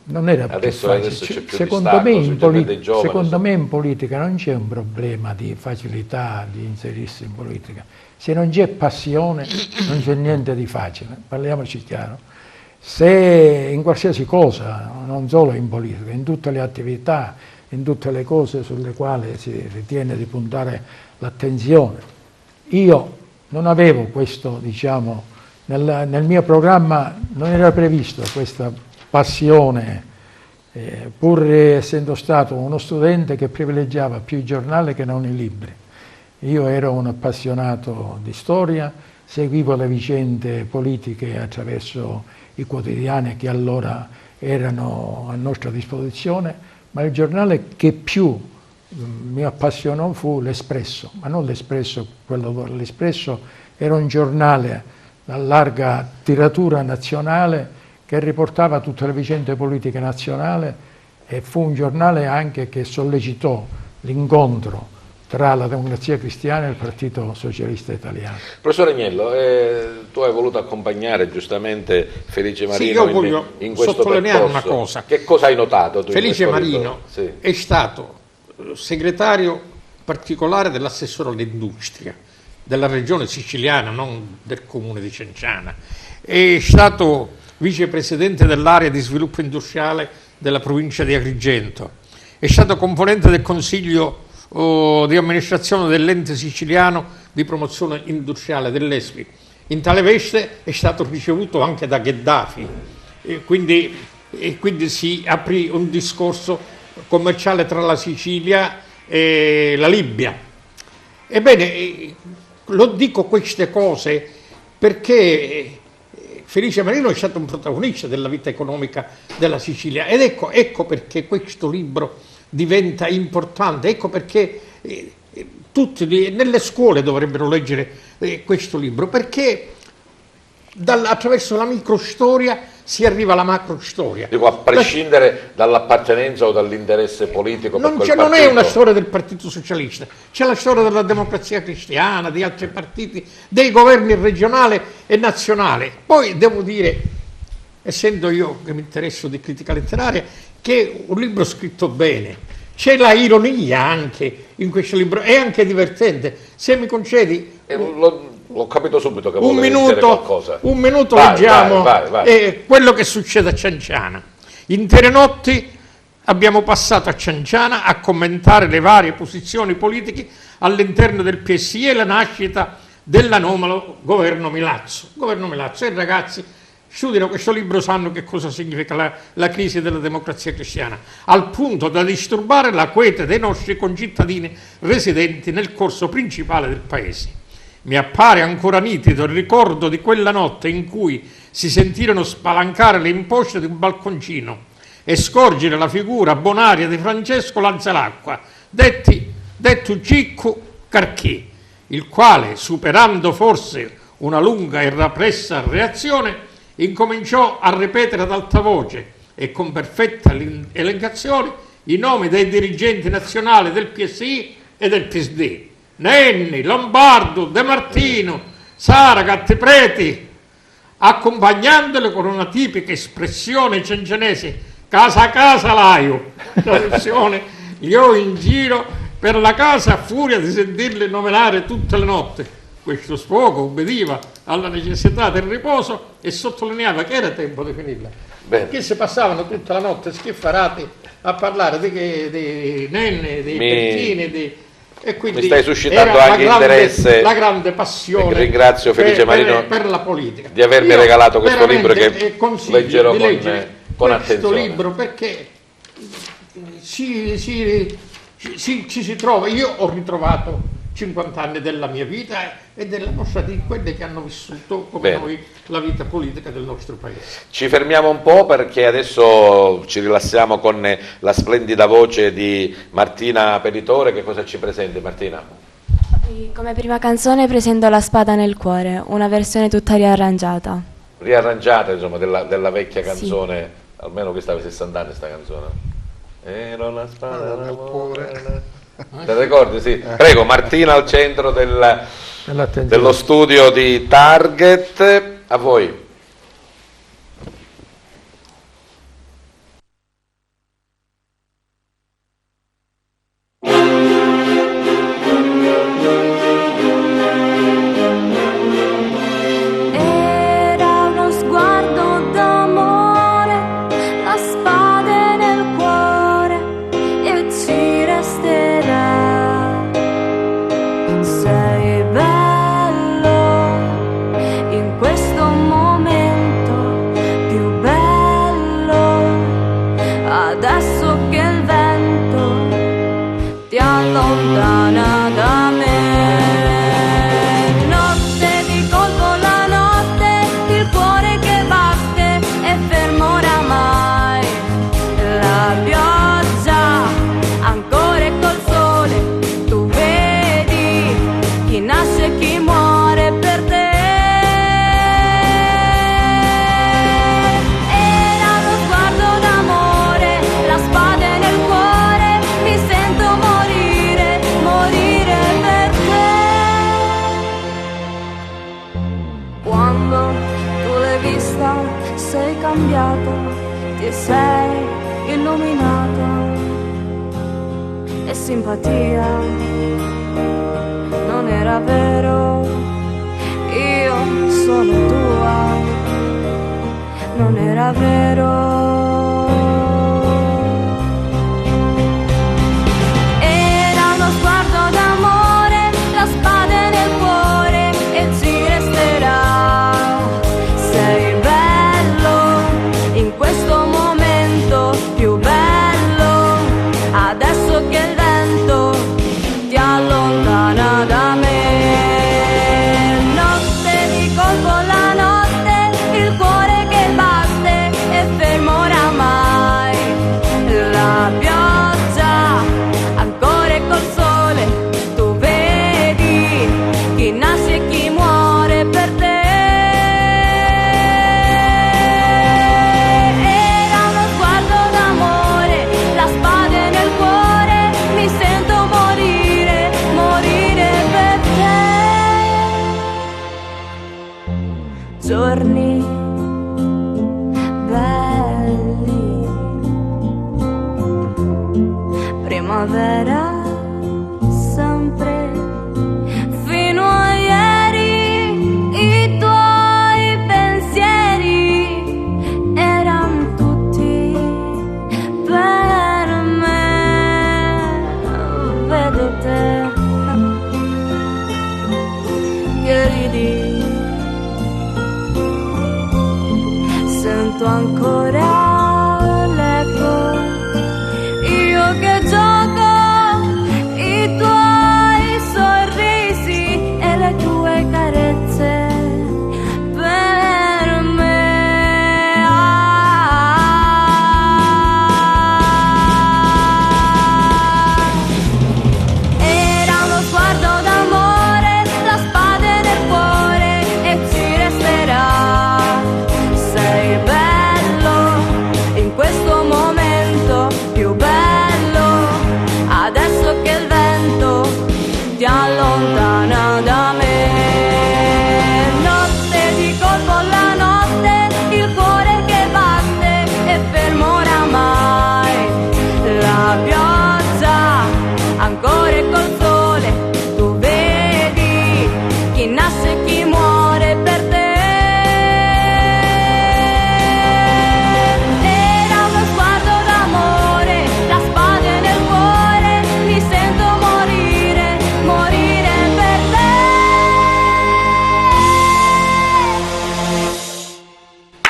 Non era più facile. C'è più secondo me in politica non c'è un problema di facilità di inserirsi in politica. Se non c'è passione non c'è niente di facile, parliamoci chiaro. Se in qualsiasi cosa, non solo in politica, in tutte le attività, in tutte le cose sulle quali si ritiene di puntare l'attenzione, io non avevo questo, diciamo, nel mio programma non era previsto questa passione, pur essendo stato uno studente che privilegiava più i giornali che non i libri. Io ero un appassionato di storia, seguivo le vicende politiche attraverso i quotidiani che allora erano a nostra disposizione, ma il giornale che più mi appassionò fu l'Espresso, ma non l'Espresso quello, l'Espresso era un giornale a larga tiratura nazionale che riportava tutte le vicende politiche nazionali, e fu un giornale anche che sollecitò l'incontro tra la Democrazia Cristiana e il Partito Socialista Italiano. Professor Agnello, tu hai voluto accompagnare giustamente Felice Marino io voglio in questo sottolineare percorso. Una cosa. Che cosa hai notato tu? Felice Marino è stato segretario particolare dell'assessore all'industria della regione siciliana, non del comune di Cenciana. È stato vicepresidente dell'area di sviluppo industriale della provincia di Agrigento. È stato componente del consiglio di amministrazione dell'ente siciliano di promozione industriale dell'ESPI. In tale veste è stato ricevuto anche da Gheddafi, e quindi si aprì un discorso commerciale tra la Sicilia e la Libia. Ebbene, lo dico queste cose perché Felice Marino è stato un protagonista della vita economica della Sicilia, ed ecco perché questo libro diventa importante, ecco perché tutti nelle scuole dovrebbero leggere questo libro, perché attraverso la microstoria si arriva alla macrostoria. Dico, a prescindere dall'appartenenza o dall'interesse politico per quel partito. Non è una storia del Partito Socialista, c'è la storia della Democrazia Cristiana, di altri partiti, dei governi regionali e nazionali. Poi devo dire essendo io che mi interesso di critica letteraria, che è un libro scritto bene. C'è la ironia anche in questo libro, è anche divertente. Se mi concedi... L'ho capito subito che volevi dire qualcosa. Un minuto leggiamo quello che succede a Cianciana. Intere notti abbiamo passato a Cianciana a commentare le varie posizioni politiche all'interno del PSI e la nascita dell'anomalo governo Milazzo. Governo Milazzo, e ragazzi studiano questo libro sanno che cosa significa la crisi della democrazia cristiana, al punto da disturbare la quiete dei nostri concittadini residenti nel corso principale del paese. Mi appare ancora nitido il ricordo di quella notte in cui si sentirono spalancare le imposte di un balconcino e scorgere la figura bonaria di Francesco Lanzalacqua, detto Cicco Carché, il quale, superando forse una lunga e repressa reazione, incominciò a ripetere ad alta voce e con perfetta elencazione i nomi dei dirigenti nazionali del PSI e del PSD. Nenni, Lombardo, De Martino, Saragat, Preti, accompagnandole con una tipica espressione ciancianese, casa a casa laio, traduzione, li ho in giro per la casa a furia di sentirli nominare tutte le notti. Questo sfogo obbediva alla necessità del riposo e sottolineava che era tempo di finirla. Perché si passavano tutta la notte schiffarati a parlare dei nenni, dei perchini, e quindi mi stai suscitando anche interesse, la grande passione. Ringrazio Felice Marino per la politica. Di avermi regalato questo libro che leggerò con attenzione. Questo libro perché ci si trova. Io ho ritrovato 50 anni della mia vita e della nostra, di quelli che hanno vissuto come noi la vita politica del nostro paese. Ci fermiamo un po' perché adesso ci rilassiamo con la splendida voce di Martina Peritore. Che cosa ci presenti, Martina? Come prima canzone presento La spada nel cuore, una versione tutta riarrangiata. Riarrangiata, insomma, della vecchia canzone, sì. Almeno questa aveva 60 anni sta canzone. Ero la spada nel cuore. Te ricordi? Sì. Prego, Martina al centro dello studio di Target, a voi. Simpatia non era vero, io sono tua, non era vero. Era uno sguardo d'amore, la spada nel cuore e ci resterà. Sei bello in questo momento, più bello adesso che il ti allontana da me. Notte di colpo la notte, il cuore che batte è fermo oramai. La pioggia ancora col sole, tu vedi chi nasce e chi muore per te. Era uno sguardo d'amore, la spada nel cuore, mi sento morire per te. Giorni primavera sempre. Fino a ieri i tuoi pensieri erano tutti per me. Vedo te che ridi, sento ancora l'eco, io che gioco i tuoi sorrisi e le tue carezze per me. Era uno sguardo d'amore, la spada nel cuore e ci resterà. Sei bello in questo momento, più bello adesso che il vento ti allontana da me. Notte di colpo la notte, il cuore che batte è fermo oramai. La pioggia ancora è col sole, tu vedi chi nasce e chi muore per te. Era uno sguardo d'amore, la spada nel cuore, mi sento morire, morire per te.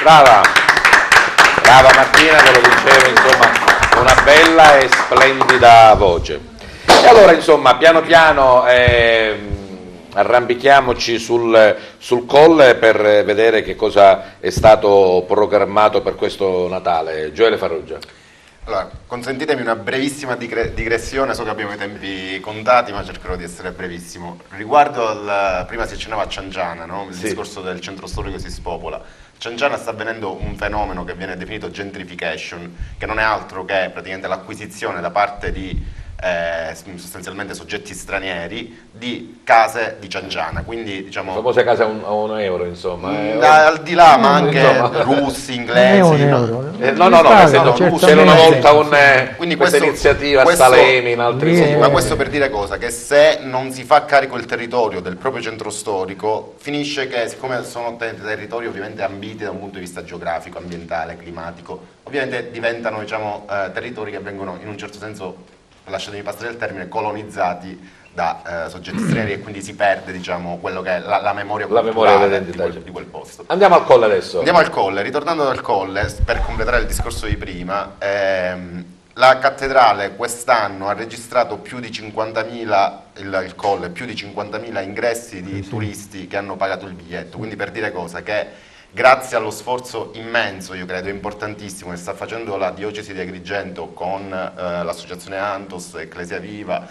Brava, brava Martina, che lo dicevo, insomma, una bella e splendida voce. E allora, insomma, piano piano arrampichiamoci sul colle per vedere che cosa è stato programmato per questo Natale. Gioele Farrugia. Allora, consentitemi una brevissima digressione, so che abbiamo i tempi contati, ma cercherò di essere brevissimo. Riguardo prima si accennava a Cianciana, no? Il discorso del centro storico si spopola. Cianciana sta avvenendo un fenomeno che viene definito gentrification, che non è altro che praticamente l'acquisizione da parte di sostanzialmente soggetti stranieri di case di Cianciana, quindi diciamo le famose case a un euro, insomma. Al di là, ma anche russi, inglesi. No, c'era una volta questa iniziativa a Salemi, in altri sì, ma questo per dire cosa? Che se non si fa carico il territorio del proprio centro storico, finisce che, siccome sono territori ovviamente ambiti da un punto di vista geografico, ambientale, climatico, ovviamente diventano, diciamo, territori che vengono in un certo senso, lasciatemi passare il termine, colonizzati da soggetti stranieri, e quindi si perde, diciamo, quello che è la memoria culturale di quel posto. Andiamo al Colle adesso. Andiamo al Colle, ritornando dal Colle, per completare il discorso di prima, la cattedrale quest'anno ha registrato più di 50.000, il Colle, più di 50.000 ingressi di turisti che hanno pagato il biglietto, quindi per dire cosa? Che grazie allo sforzo immenso, io credo importantissimo, che sta facendo la diocesi di Agrigento con l'associazione Antos, Ecclesia Viva,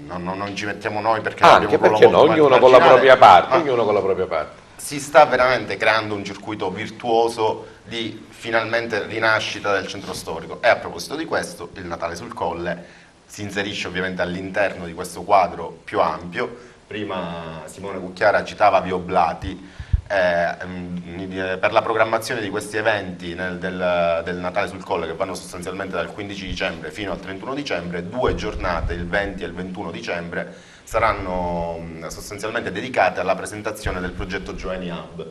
non ci mettiamo noi perché anche perché no, ognuno con la propria parte, ognuno con la propria parte. Si sta veramente creando un circuito virtuoso di finalmente rinascita del centro storico, e a proposito di questo il Natale sul Colle si inserisce ovviamente all'interno di questo quadro più ampio. Prima Simone Cucchiara citava Via Oblati. Per la programmazione di questi eventi del Natale sul Colle, che vanno sostanzialmente dal 15 dicembre fino al 31 dicembre, 2 giornate, il 20 e il 21 dicembre, saranno sostanzialmente dedicate alla presentazione del progetto Gioeni Hub.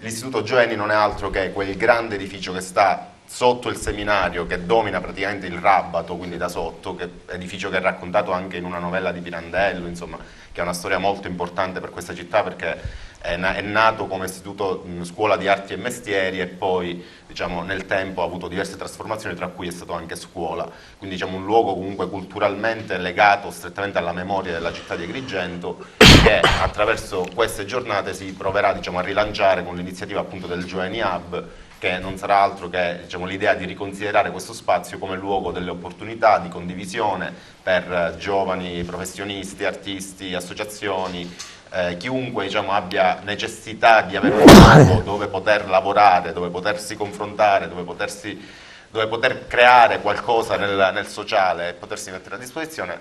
L'Istituto Gioeni non è altro che quel grande edificio che sta sotto il seminario, che domina praticamente il Rabbato, quindi da sotto, che edificio che è raccontato anche in una novella di Pirandello, insomma, che ha una storia molto importante per questa città, perché è nato come istituto scuola di arti e mestieri, e poi, diciamo, nel tempo ha avuto diverse trasformazioni, tra cui è stato anche scuola, quindi, diciamo, un luogo comunque culturalmente legato strettamente alla memoria della città di Agrigento, che attraverso queste giornate si proverà, diciamo, a rilanciare con l'iniziativa appunto del Gioeni Hub, che non sarà altro che, diciamo, l'idea di riconsiderare questo spazio come luogo delle opportunità di condivisione per giovani professionisti, artisti, associazioni, chiunque, diciamo, abbia necessità di avere un luogo dove poter lavorare, dove potersi confrontare, dove poter creare qualcosa nel sociale e potersi mettere a disposizione.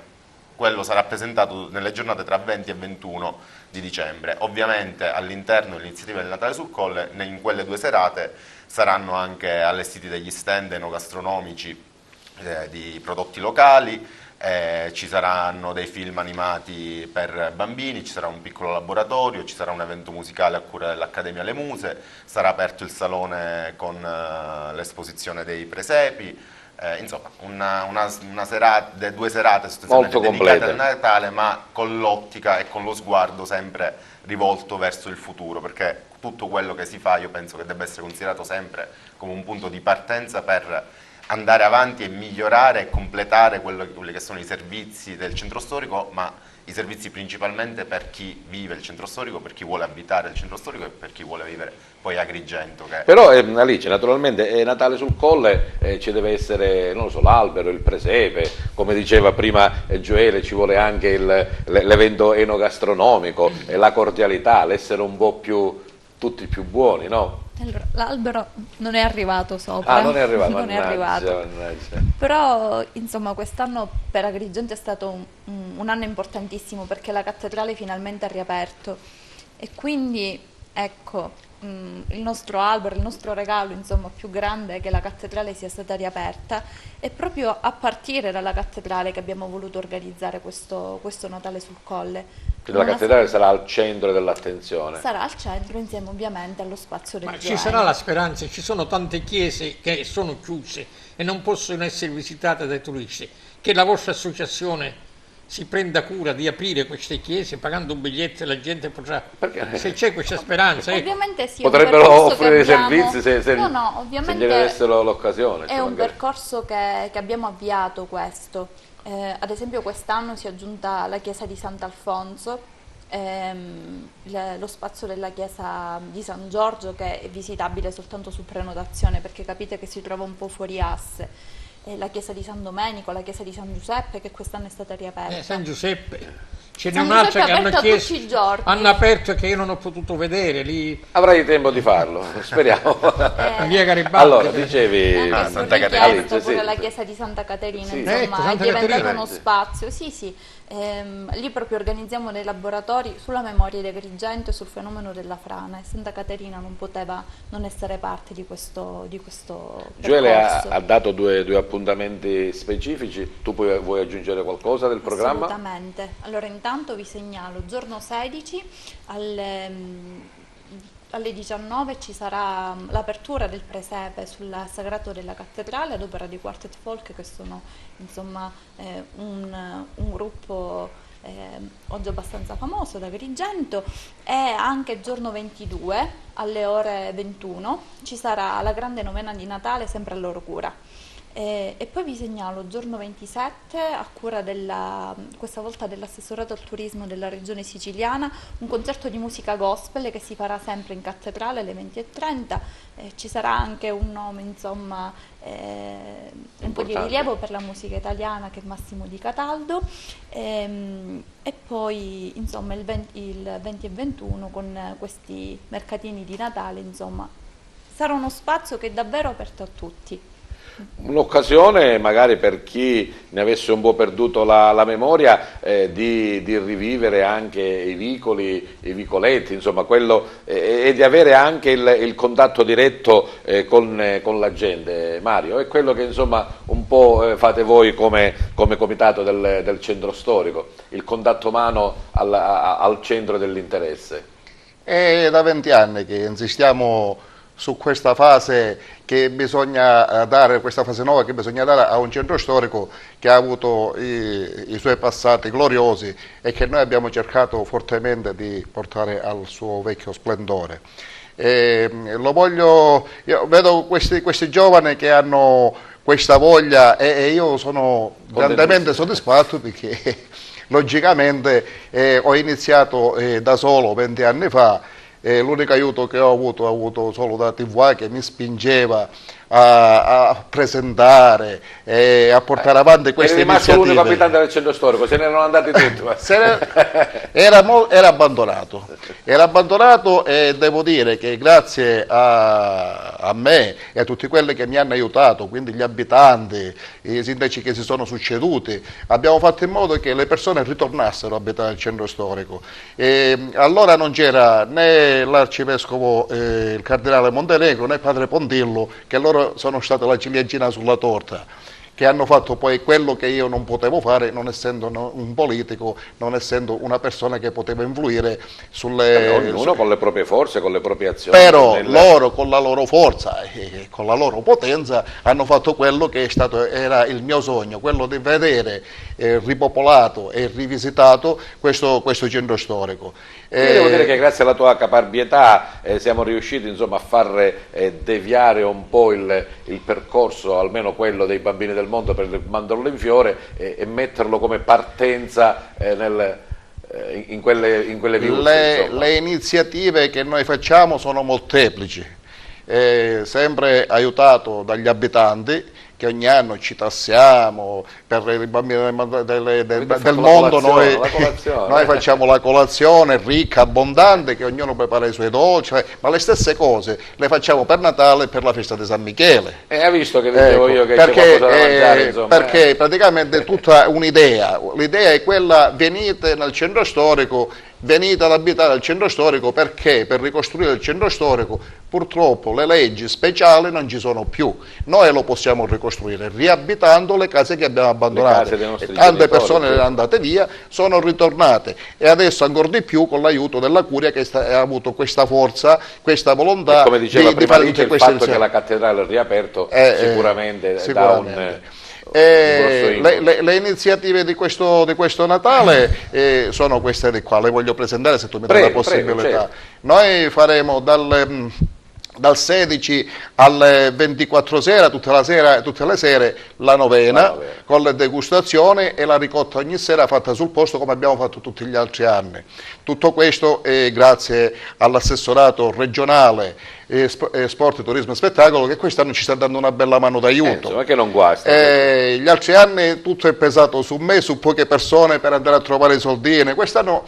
Quello sarà presentato nelle giornate tra 20 e 21 di dicembre. Ovviamente all'interno dell'iniziativa del Natale sul Colle, in quelle 2 serate saranno anche allestiti degli stand enogastronomici di prodotti locali. Ci saranno dei film animati per bambini, ci sarà un piccolo laboratorio, ci sarà un evento musicale a cura dell'Accademia Le Muse, sarà aperto il salone con l'esposizione dei presepi, insomma una serata, 2 serate sostanzialmente dedicate al Natale, ma con l'ottica e con lo sguardo sempre rivolto verso il futuro, perché tutto quello che si fa io penso che debba essere considerato sempre come un punto di partenza per andare avanti e migliorare e completare quelli che sono i servizi del centro storico, ma i servizi principalmente per chi vive il centro storico, per chi vuole abitare il centro storico e per chi vuole vivere poi Agrigento. Però Alice, naturalmente è Natale sul Colle, ci deve essere, non lo so, l'albero, il presepe, come diceva prima Gioele, ci vuole anche l'evento enogastronomico, la cordialità, l'essere un po' più, tutti più buoni, no? L'albero non è arrivato sopra. Non è arrivato, non è arrivato. Però insomma quest'anno per Agrigento è stato un anno importantissimo, perché la cattedrale finalmente ha riaperto e quindi ecco il nostro albero, il nostro regalo insomma più grande è che la cattedrale sia stata riaperta, e proprio a partire dalla cattedrale che abbiamo voluto organizzare questo Natale sul Colle. Quindi la cattedrale sarà al centro dell'attenzione. Sarà al centro, insieme ovviamente allo spazio del Ci sarà la speranza, ci sono tante chiese che sono chiuse e non possono essere visitate dai turisti, che la vostra associazione si prenda cura di aprire queste chiese pagando un biglietto e la gente potrà, se c'è questa speranza. Ovviamente sì, potrebbero offrire dei servizi se ovviamente gli avessero l'occasione. È un percorso che abbiamo avviato questo. Ad esempio quest'anno si è aggiunta la chiesa di Sant'Alfonso, lo spazio della chiesa di San Giorgio, che è visitabile soltanto su prenotazione, perché capite che si trova un po' fuori asse. La chiesa di San Domenico, la chiesa di San Giuseppe, che quest'anno è stata riaperta. San Giuseppe, ce n'è un'altra che hanno aperto che io non ho potuto vedere lì. Avrai tempo di farlo, speriamo. Via Garibaldi. Allora, dicevi Santa Caterina. Pure la chiesa di Santa Caterina, insomma, è diventato uno spazio. Sì. Lì proprio organizziamo dei laboratori sulla memoria di Agrigento e sul fenomeno della frana, e Santa Caterina non poteva non essere parte di questo Gioele ha dato due appuntamenti specifici, tu vuoi aggiungere qualcosa del programma? Assolutamente. Allora intanto vi segnalo, giorno 16 alle 19 ci sarà l'apertura del presepe sul Sagrato della Cattedrale ad opera di Quartet Folk, che sono insomma un gruppo oggi abbastanza famoso da Agrigento. E anche giorno 22 alle ore 21 ci sarà la grande novena di Natale sempre a loro cura. E poi vi segnalo giorno 27 a cura questa volta dell'assessorato al turismo della regione siciliana, un concerto di musica gospel che si farà sempre in cattedrale alle 20:30. Ci sarà anche un nome insomma un po' di rilievo per la musica italiana, che è Massimo Di Cataldo, e poi insomma il 20 e 21 con questi mercatini di Natale, insomma sarà uno spazio che è davvero aperto a tutti. Un'occasione magari per chi ne avesse un po' perduto la memoria di rivivere anche i vicoli, i vicoletti, insomma quello, e di avere anche il contatto diretto con la gente. Mario, è quello che insomma un po' fate voi come comitato del centro storico, il contatto umano al centro dell'interesse. È da 20 anni che insistiamo su questa fase che bisogna dare, questa fase nuova che bisogna dare a un centro storico che ha avuto i suoi passati gloriosi e che noi abbiamo cercato fortemente di portare al suo vecchio splendore. Io vedo questi giovani che hanno questa voglia e io sono grandemente soddisfatto, perché logicamente ho iniziato da solo 20 anni fa. L'unico aiuto che ho avuto solo da TV, che mi spingeva a presentare e a portare avanti queste iniziative. Eri rimasto l'unico abitante del centro storico, se ne erano andati tutti. Era abbandonato e devo dire che grazie a me e a tutti quelli che mi hanno aiutato, quindi gli abitanti, i sindaci che si sono succeduti, abbiamo fatto in modo che le persone ritornassero a abitare il centro storico. Allora non c'era né l'arcivescovo, il cardinale Montenegro, né padre Pontillo, che loro sono stati la ciliegina sulla torta, che hanno fatto poi quello che io non potevo fare, non essendo un politico, non essendo una persona che poteva influire sulle... Ognuno con le proprie forze, con le proprie azioni. Però loro con la loro forza e con la loro potenza hanno fatto quello che era il mio sogno, quello di vedere ripopolato e rivisitato questo centro storico. Io devo dire che grazie alla tua caparbietà siamo riusciti insomma, a far deviare un po' il percorso, almeno quello dei bambini del mondo, per mandarlo in fiore e metterlo come partenza in quelle viuzze. Le iniziative che noi facciamo sono molteplici, sempre aiutato dagli abitanti, che ogni anno ci tassiamo per i bambini del mondo. Noi facciamo la colazione ricca, abbondante, che ognuno prepara i suoi dolci, ma le stesse cose le facciamo per Natale e per la festa di San Michele. Ha visto che dicevo io che c'è qualcosa da mangiare, insomma. Perché praticamente è tutta un'idea. L'idea è quella: venite nel centro storico, venite ad abitare al centro storico, perché per ricostruire il centro storico purtroppo le leggi speciali non ci sono più. Noi lo possiamo ricostruire riabitando le case che abbiamo abbandonato. Tante persone sono andate via, sono ritornate, e adesso ancora di più con l'aiuto della Curia, che ha avuto questa forza, questa volontà, come diceva di fare tutte queste il fatto che la cattedrale è riaperto sicuramente dà un... Le iniziative di questo Natale sono queste di qua, le voglio presentare se tu mi dai la possibilità. Certo. Noi faremo dal 16 alle 24 sera, tutte le sere, la novena, con le degustazioni e la ricotta ogni sera fatta sul posto, come abbiamo fatto tutti gli altri anni. Tutto questo è grazie all'assessorato regionale Sport, Turismo e Spettacolo, che quest'anno ci sta dando una bella mano d'aiuto. Insomma, che non guasta. Gli altri anni tutto è pesato su me, su poche persone per andare a trovare i soldini. Quest'anno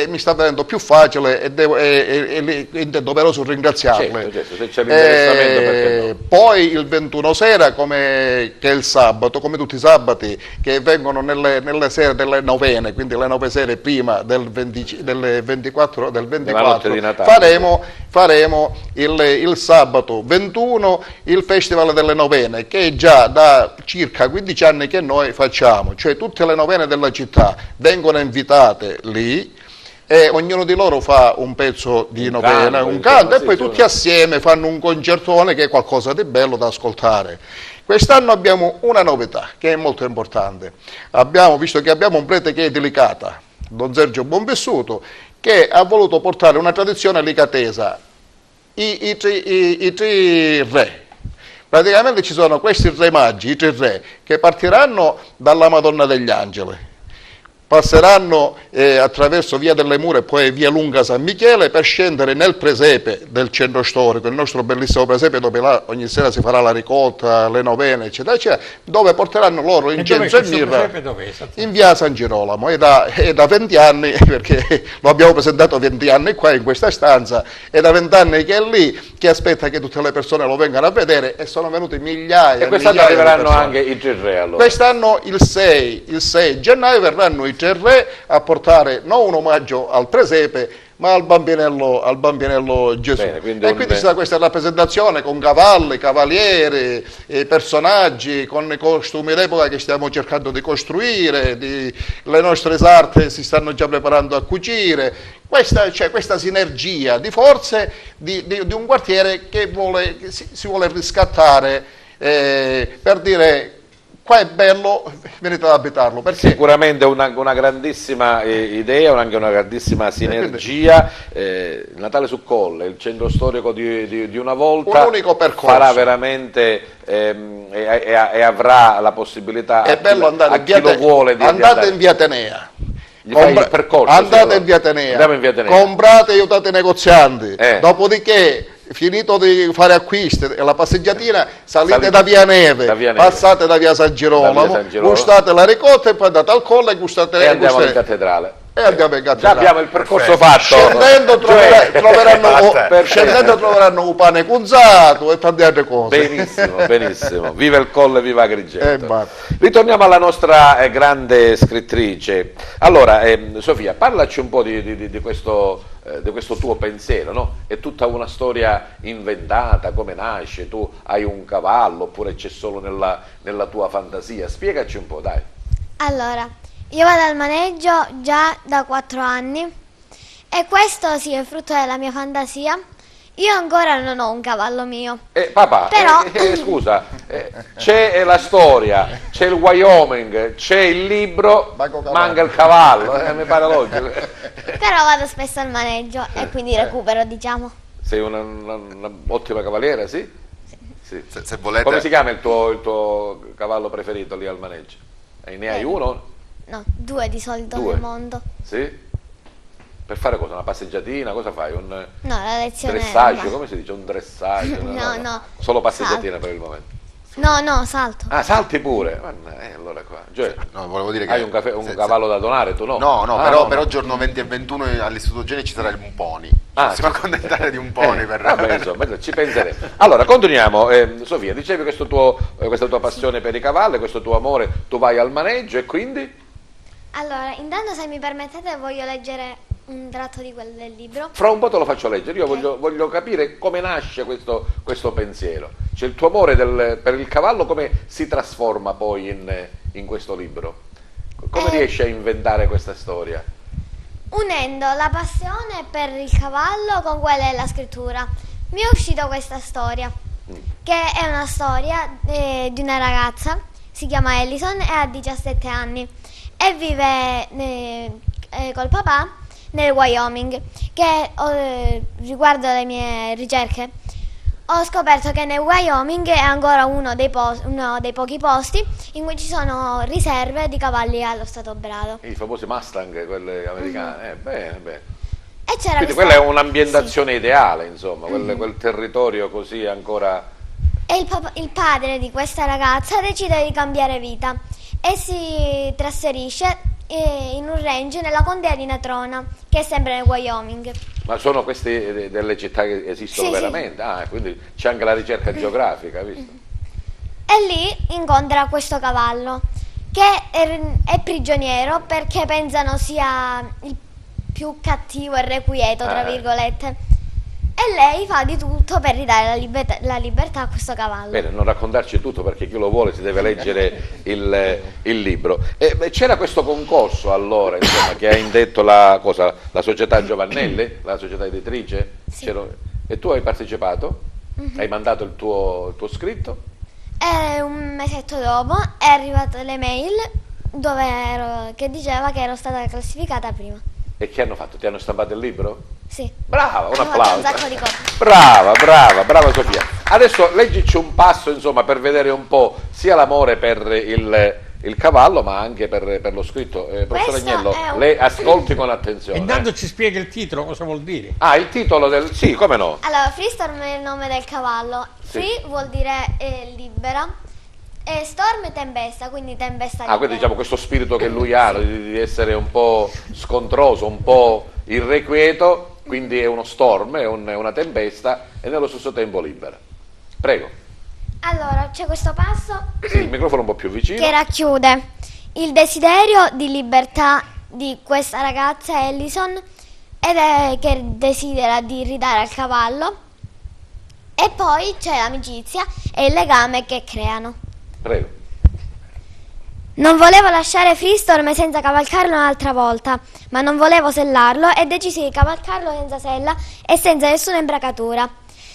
mi sta venendo più facile e è doveroso ringraziarle. Certo, se c'è l'interessamento, perché no? Poi il 21 sera, che è il sabato, come tutti i sabati, che vengono nelle sere delle novene, quindi le 9 sere prima del 24, notte di Natale, faremo il sabato 21 il Festival delle Novene, che è già da circa 15 anni che noi facciamo, cioè tutte le novene della città vengono invitate lì e ognuno di loro fa un pezzo di novena, un canto, e poi tutti assieme fanno un concertone che è qualcosa di bello da ascoltare. Quest'anno abbiamo una novità che è molto importante, visto che abbiamo un prete che è delicata, Don Sergio Buonvissuto, che ha voluto portare una tradizione licatesa, i tre re. Praticamente ci sono questi re magi, i tre re, che partiranno dalla Madonna degli Angeli, passeranno attraverso via delle Mura e poi via lunga San Michele, per scendere nel presepe del centro storico, il nostro bellissimo presepe, dove là ogni sera si farà la ricotta, le novene, eccetera, eccetera, dove porteranno loro incenso e mirra in via San Girolamo. È da 20 anni, perché lo abbiamo presentato 20 anni qua in questa stanza, è da 20 anni che è lì, che aspetta che tutte le persone lo vengano a vedere, e sono venuti migliaia. E quest'anno arriveranno anche i tre re, allora? Quest'anno il 6 gennaio verranno i tre re a portare non un omaggio al presepe, ma al bambinello Gesù. Bene, quindi c'è stata questa rappresentazione con cavalli, cavalieri, personaggi, con i costumi d'epoca che stiamo cercando di costruire, le nostre sarte si stanno già preparando a cucire. C'è questa sinergia di forze di un quartiere che si vuole riscattare, per dire: qua è bello, venite ad abitarlo. Perché? Sicuramente una grandissima idea, anche una grandissima sinergia. Natale su Colle, il centro storico di una volta, un unico percorso, farà veramente e avrà la possibilità, è bello andare a chi lo vuole, andate in via Atenea. Andate in via Atenea, comprate e aiutate i negozianti, dopodiché, finito di fare acquisti e la passeggiatina, salite da via Neve, passate da via San Girolamo, gustate la ricotta e poi andate al Colle e gustate andiamo in cattedrale. e andiamo in cattedrale. Già abbiamo il percorso fatto. Scendendo troveranno un pane cunzato e tante altre cose. Benissimo, benissimo. Viva il Colle, viva Agrigento. Ritorniamo alla nostra grande scrittrice. Allora, Sofia, parlaci un po' di questo tuo pensiero, no? È tutta una storia inventata, come nasce? Tu hai un cavallo oppure c'è solo nella tua fantasia? Spiegaci un po', dai. Allora, io vado al maneggio già da 4 anni e questo sì è frutto della mia fantasia. Io ancora non ho un cavallo mio. Papà, però... scusa, c'è la storia, c'è il Wyoming, c'è il libro, manca il cavallo, mi pare logico. Però vado spesso al maneggio e quindi recupero, diciamo. Sei un'ottima cavaliera, sì? Sì. Se volete... Come si chiama il tuo cavallo preferito lì al maneggio? Ne hai uno? No, 2 di solito nel mondo. Sì? Per fare cosa? Una passeggiatina? Cosa fai? No, la lezione... Dressaggio? Come si dice? Un dressaggio? No. Solo passeggiatina per il momento. No, salto. Ah, salti pure? Allora qua. Cioè, no, volevo dire che hai un cavallo da donare, tu no? No, però giorno 20 e 21 all'Istituto Geni ci sarà un pony. Si può accontentare di un pony per... Vabbè, insomma, ci penseremo. Allora, continuiamo. Sofia, dicevi questa tua passione per i cavalli, questo tuo amore, tu vai al maneggio e quindi? Allora, intanto se mi permettete voglio leggere un tratto di quel del libro. Fra un po' te lo faccio leggere, io voglio capire come nasce questo pensiero. Cioè il tuo amore per il cavallo come si trasforma poi in questo libro? Come riesci a inventare questa storia? Unendo la passione per il cavallo con quella della scrittura. Mi è uscita questa storia, che è una storia di una ragazza, si chiama Ellison e ha 17 anni e vive col papà nel Wyoming, che riguardo alle mie ricerche ho scoperto che nel Wyoming è ancora uno dei pochi posti in cui ci sono riserve di cavalli allo stato brado. I famosi Mustang, quelle americane. Bene. E c'era quindi quella è un'ambientazione ideale, insomma, quel territorio così ancora... E il padre di questa ragazza decide di cambiare vita e si trasferisce in un range nella contea di Natrona, che è sempre nel Wyoming. Ma sono queste delle città che esistono veramente? Sì. Quindi c'è anche la ricerca geografica, visto? E lì incontra questo cavallo che è prigioniero perché pensano sia il più cattivo e irrequieto, tra virgolette. E lei fa di tutto per ridare la libertà a questo cavallo. Bene, non raccontarci tutto perché chi lo vuole si deve leggere il libro. C'era questo concorso allora, insomma, che ha indetto la società Giovannelli, la società editrice? Sì. E tu hai partecipato? Hai mandato il tuo scritto? E un mesetto dopo è arrivata l'email che diceva che ero stata classificata prima. E che hanno fatto? Ti hanno stampato il libro? Sì. Brava, un applauso. Un sacco di cose. Brava Sofia. Adesso leggici un passo, insomma, per vedere un po' sia l'amore per il cavallo, ma anche per lo scritto. Professor Agnello, lei ascolti con attenzione. Intanto ci spiega il titolo, cosa vuol dire? Il titolo del... Sì, come no? Allora, Freestorm è il nome del cavallo. Sì. Free vuol dire libera. E storm è tempesta, quindi tempesta libera. Quindi diciamo questo spirito che lui ha di essere un po' scontroso, un po' irrequieto, quindi è uno storm, è una tempesta e nello stesso tempo libera. Prego. Allora, c'è questo passo sì, il microfono un po' più vicino, che racchiude il desiderio di libertà di questa ragazza Ellison che desidera di ridare al cavallo, e poi c'è l'amicizia e il legame che creano. Prego. Non volevo lasciare Freestorm senza cavalcarlo un'altra volta, ma non volevo sellarlo e decisi di cavalcarlo senza sella e senza nessuna imbracatura.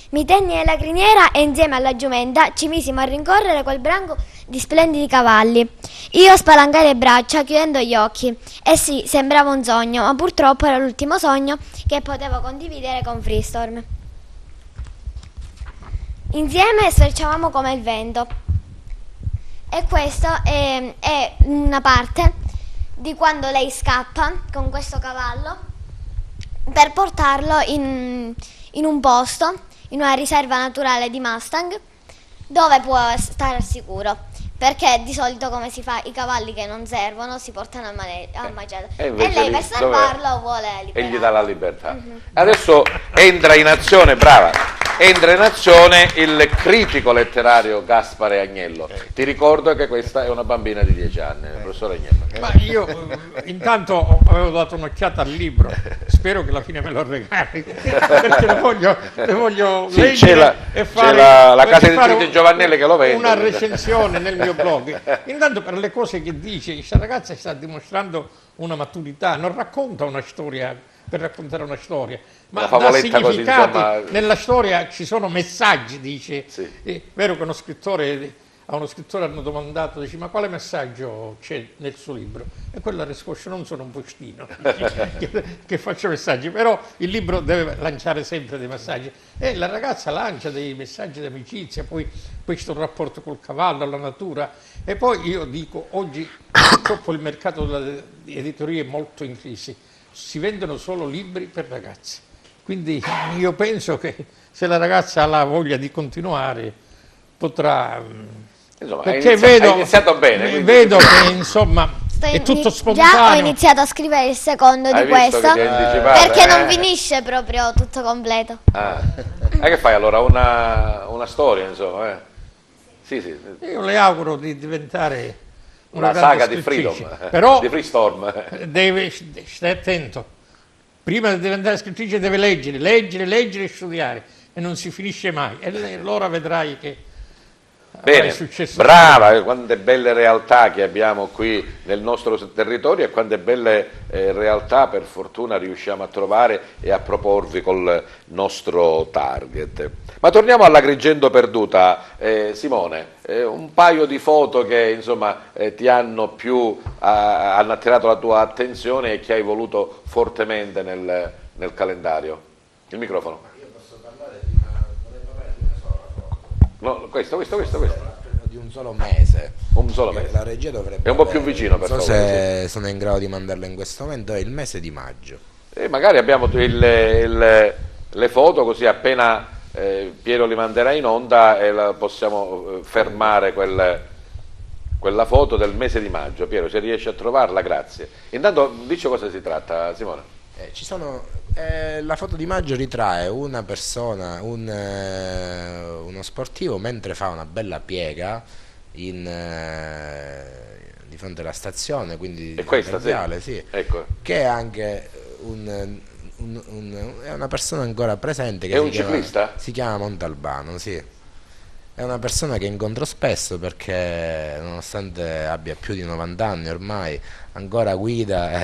Mi tenni nella criniera e insieme alla giumenta ci misimo a rincorrere quel branco di splendidi cavalli. Io spalancai le braccia chiudendo gli occhi. E sì, sembrava un sogno, ma purtroppo era l'ultimo sogno che potevo condividere con Freestorm. Insieme sfrecciavamo come il vento. E questa è una parte di quando lei scappa con questo cavallo per portarlo in un posto, in una riserva naturale di Mustang, dove può stare al sicuro. perché di solito come si fa, i cavalli che non servono si portano a mangiare e lei per salvarlo vuole liberarlo. E gli dà la libertà. Adesso entra in azione, brava, entra in azione il critico letterario Gaspare Agnello. Ti ricordo che questa è una bambina di 10 anni, professore Agnello. Ma io intanto avevo dato un'occhiata al libro, spero che alla fine me lo regali, perché le voglio leggere e fare la casa editrice Giovannelli che lo vende. Una recensione nel mio blog. Intanto per le cose che dice, questa ragazza sta dimostrando una maturità, non racconta una storia per raccontare una storia, ma dà significati. Così, nella storia ci sono messaggi, dice. Sì. È vero che a uno scrittore hanno domandato, dice, ma quale messaggio c'è nel suo libro? E quello ha risposto, non sono un postino che faccio messaggi, però il libro deve lanciare sempre dei messaggi. E la ragazza lancia dei messaggi di amicizia, poi questo rapporto col cavallo, la natura. E poi io dico, oggi purtroppo il mercato dell'editoria è molto in crisi, si vendono solo libri per ragazzi. Quindi io penso che se la ragazza ha la voglia di continuare potrà... Insomma, hai iniziato bene. Vedo che insomma è tutto spontaneo. Già ho iniziato a scrivere il secondo di questo, perché non finisce proprio tutto completo. E che fai allora? Una storia, insomma? Sì. Io le auguro di diventare una saga di Freedom, però di Freestorm. Stai attento. Prima di diventare scrittrice deve leggere e studiare, e non si finisce mai. E allora vedrai che bene, brava, quante belle realtà che abbiamo qui nel nostro territorio e quante belle realtà per fortuna riusciamo a trovare e a proporvi col nostro target. Ma torniamo all'Agrigento perduta, Simone, un paio di foto che insomma ti hanno hanno attirato la tua attenzione e che hai voluto fortemente nel calendario. Il microfono. No, questo. Di un solo mese. Un solo mese. La regia dovrebbe. È un po' più vicino, per favore. Non so se sono in grado di mandarlo in questo momento, è il mese di maggio. E magari abbiamo le foto, così appena Piero li manderà in onda e possiamo fermare quella foto del mese di maggio. Piero, se riesci a trovarla, grazie. Intanto dici cosa si tratta, Simone. La foto di maggio ritrae una persona, uno sportivo, mentre fa una bella piega di fronte alla stazione, quindi e questa sì. Ecco. Che è anche è una persona ancora presente, che è un ciclista? Si chiama Montalbano, sì. È una persona che incontro spesso perché nonostante abbia più di 90 anni ormai ancora guida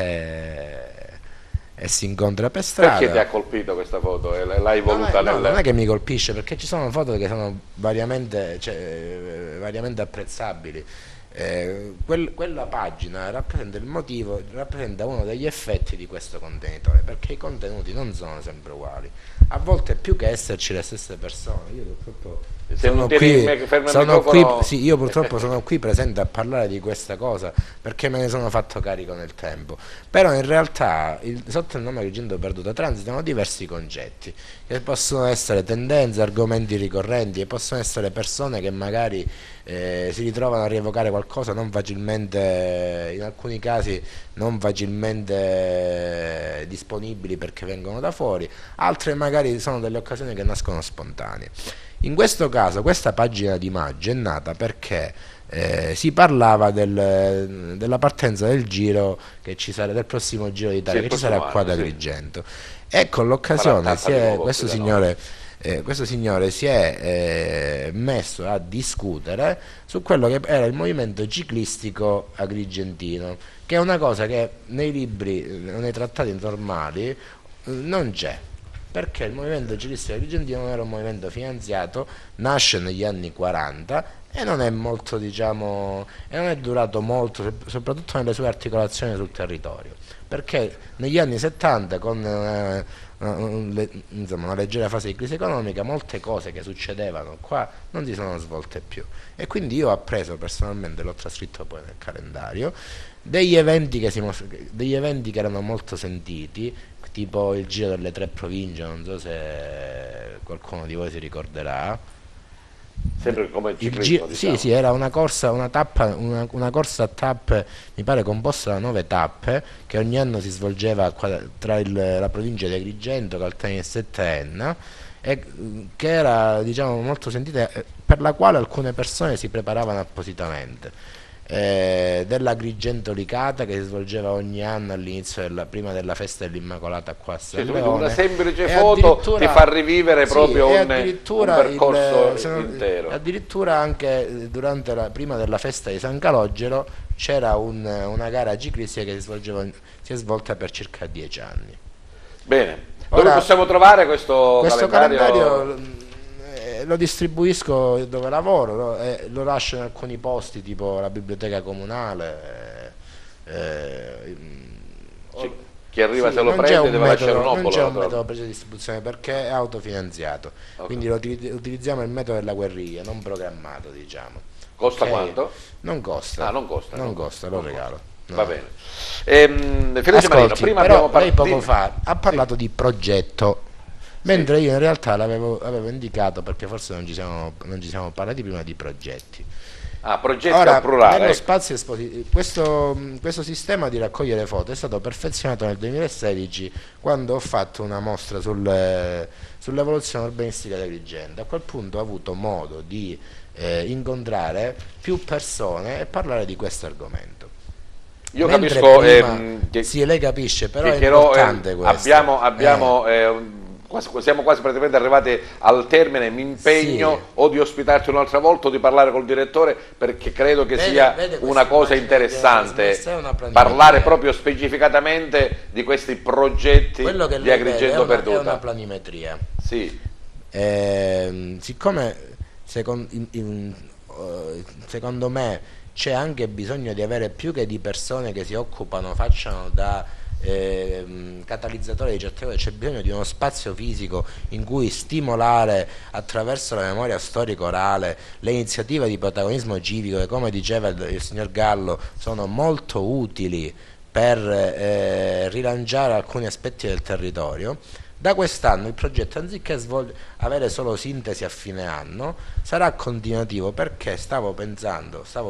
e si incontra per strada. Perché ti ha colpito questa foto? L'hai voluta non è che mi colpisce, perché ci sono foto che sono variamente apprezzabili. Quella pagina rappresenta uno degli effetti di questo contenitore, perché i contenuti non sono sempre uguali, a volte più che esserci le stesse persone. Io purtroppo sono qui presente a parlare di questa cosa perché me ne sono fatto carico nel tempo, però in realtà sotto il nome Agrigento perduta transitano diversi concetti che possono essere tendenze, argomenti ricorrenti, e possono essere persone che magari si ritrovano a rievocare qualcosa non facilmente, in alcuni casi non facilmente disponibili perché vengono da fuori, altre magari sono delle occasioni che nascono spontanee. In questo caso questa pagina di maggio è nata perché si parlava della partenza del giro che ci sarà, del prossimo Giro d'Italia che ci sarà qua ad Agrigento, e con l'occasione questo signore si è messo a discutere su quello che era il movimento ciclistico agrigentino, che è una cosa che nei libri, nei trattati normali non c'è, perché il movimento ciclistico agrigentino non era un movimento finanziato, nasce negli anni 40 e non è molto, e non è durato molto, soprattutto nelle sue articolazioni sul territorio, perché negli anni 70 con una leggera fase di crisi economica molte cose che succedevano qua non si sono svolte più, e quindi io ho appreso personalmente, l'ho trascritto poi nel calendario, degli eventi che erano molto sentiti, tipo il Giro delle 3 province, non so se qualcuno di voi si ricorderà, Sempre come ciclismo, diciamo. Sì, era una corsa, una corsa a tappe, mi pare composta da 9 tappe, che ogni anno si svolgeva tra la provincia di Agrigento, Caltagirone e Settenna, e che era, diciamo, molto sentita, per la quale alcune persone si preparavano appositamente. Dell'Agrigento Licata, che si svolgeva ogni anno all'inizio prima della festa dell'Immacolata qua a San Leone. Una semplice foto ti fa rivivere proprio un percorso intero. Addirittura anche prima della festa di San Calogero c'era una gara ciclistica che si è svolta per circa 10 anni. Bene, dove possiamo trovare questo calendario? Lo distribuisco dove lavoro, lo lascio in alcuni posti, tipo la biblioteca comunale. Chi arriva se lo prende deve lasciare un obolo. Non c'è un metodo preso di distribuzione perché è autofinanziato, quindi utilizziamo il metodo della guerriglia, non programmato, diciamo. Costa quanto? Non costa. Non costa, lo regalo. No. Va bene. Felice Marino, prima però lei poco fa ha parlato di progetto. Mentre io in realtà l'avevo indicato, perché forse non ci siamo parlati prima, di progetti. Progetti al plurale. Nello spazio questo sistema di raccogliere foto è stato perfezionato nel 2016, quando ho fatto una mostra sull'evoluzione urbanistica di Agrigento. A quel punto ho avuto modo di incontrare più persone e parlare di questo argomento. Io capisco sì, lei capisce, però è importante questo. Siamo quasi praticamente arrivati al termine. Mi impegno o di ospitarti un'altra volta o di parlare col direttore, perché credo che sia una cosa interessante parlare proprio specificatamente di questi progetti di Agrigento Perduta. È una planimetria. Sì. Siccome secondo me c'è anche bisogno di avere più che di persone che si facciano da catalizzatore di certe cose, c'è bisogno di uno spazio fisico in cui stimolare attraverso la memoria storica orale le iniziative di protagonismo civico che, come diceva il signor Gallo, sono molto utili per rilanciare alcuni aspetti del territorio. Da quest'anno il progetto, anziché avere solo sintesi a fine anno, sarà continuativo, perché stavo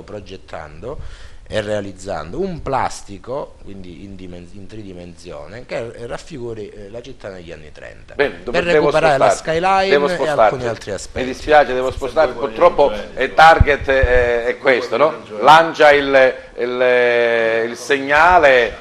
progettando e realizzando un plastico, quindi in tridimensione, che raffiguri la città negli anni 30. Bene, per recuperare la skyline e alcuni altri aspetti. Mi dispiace, devo spostarmi, purtroppo il target è questo, no? Lancia il segnale,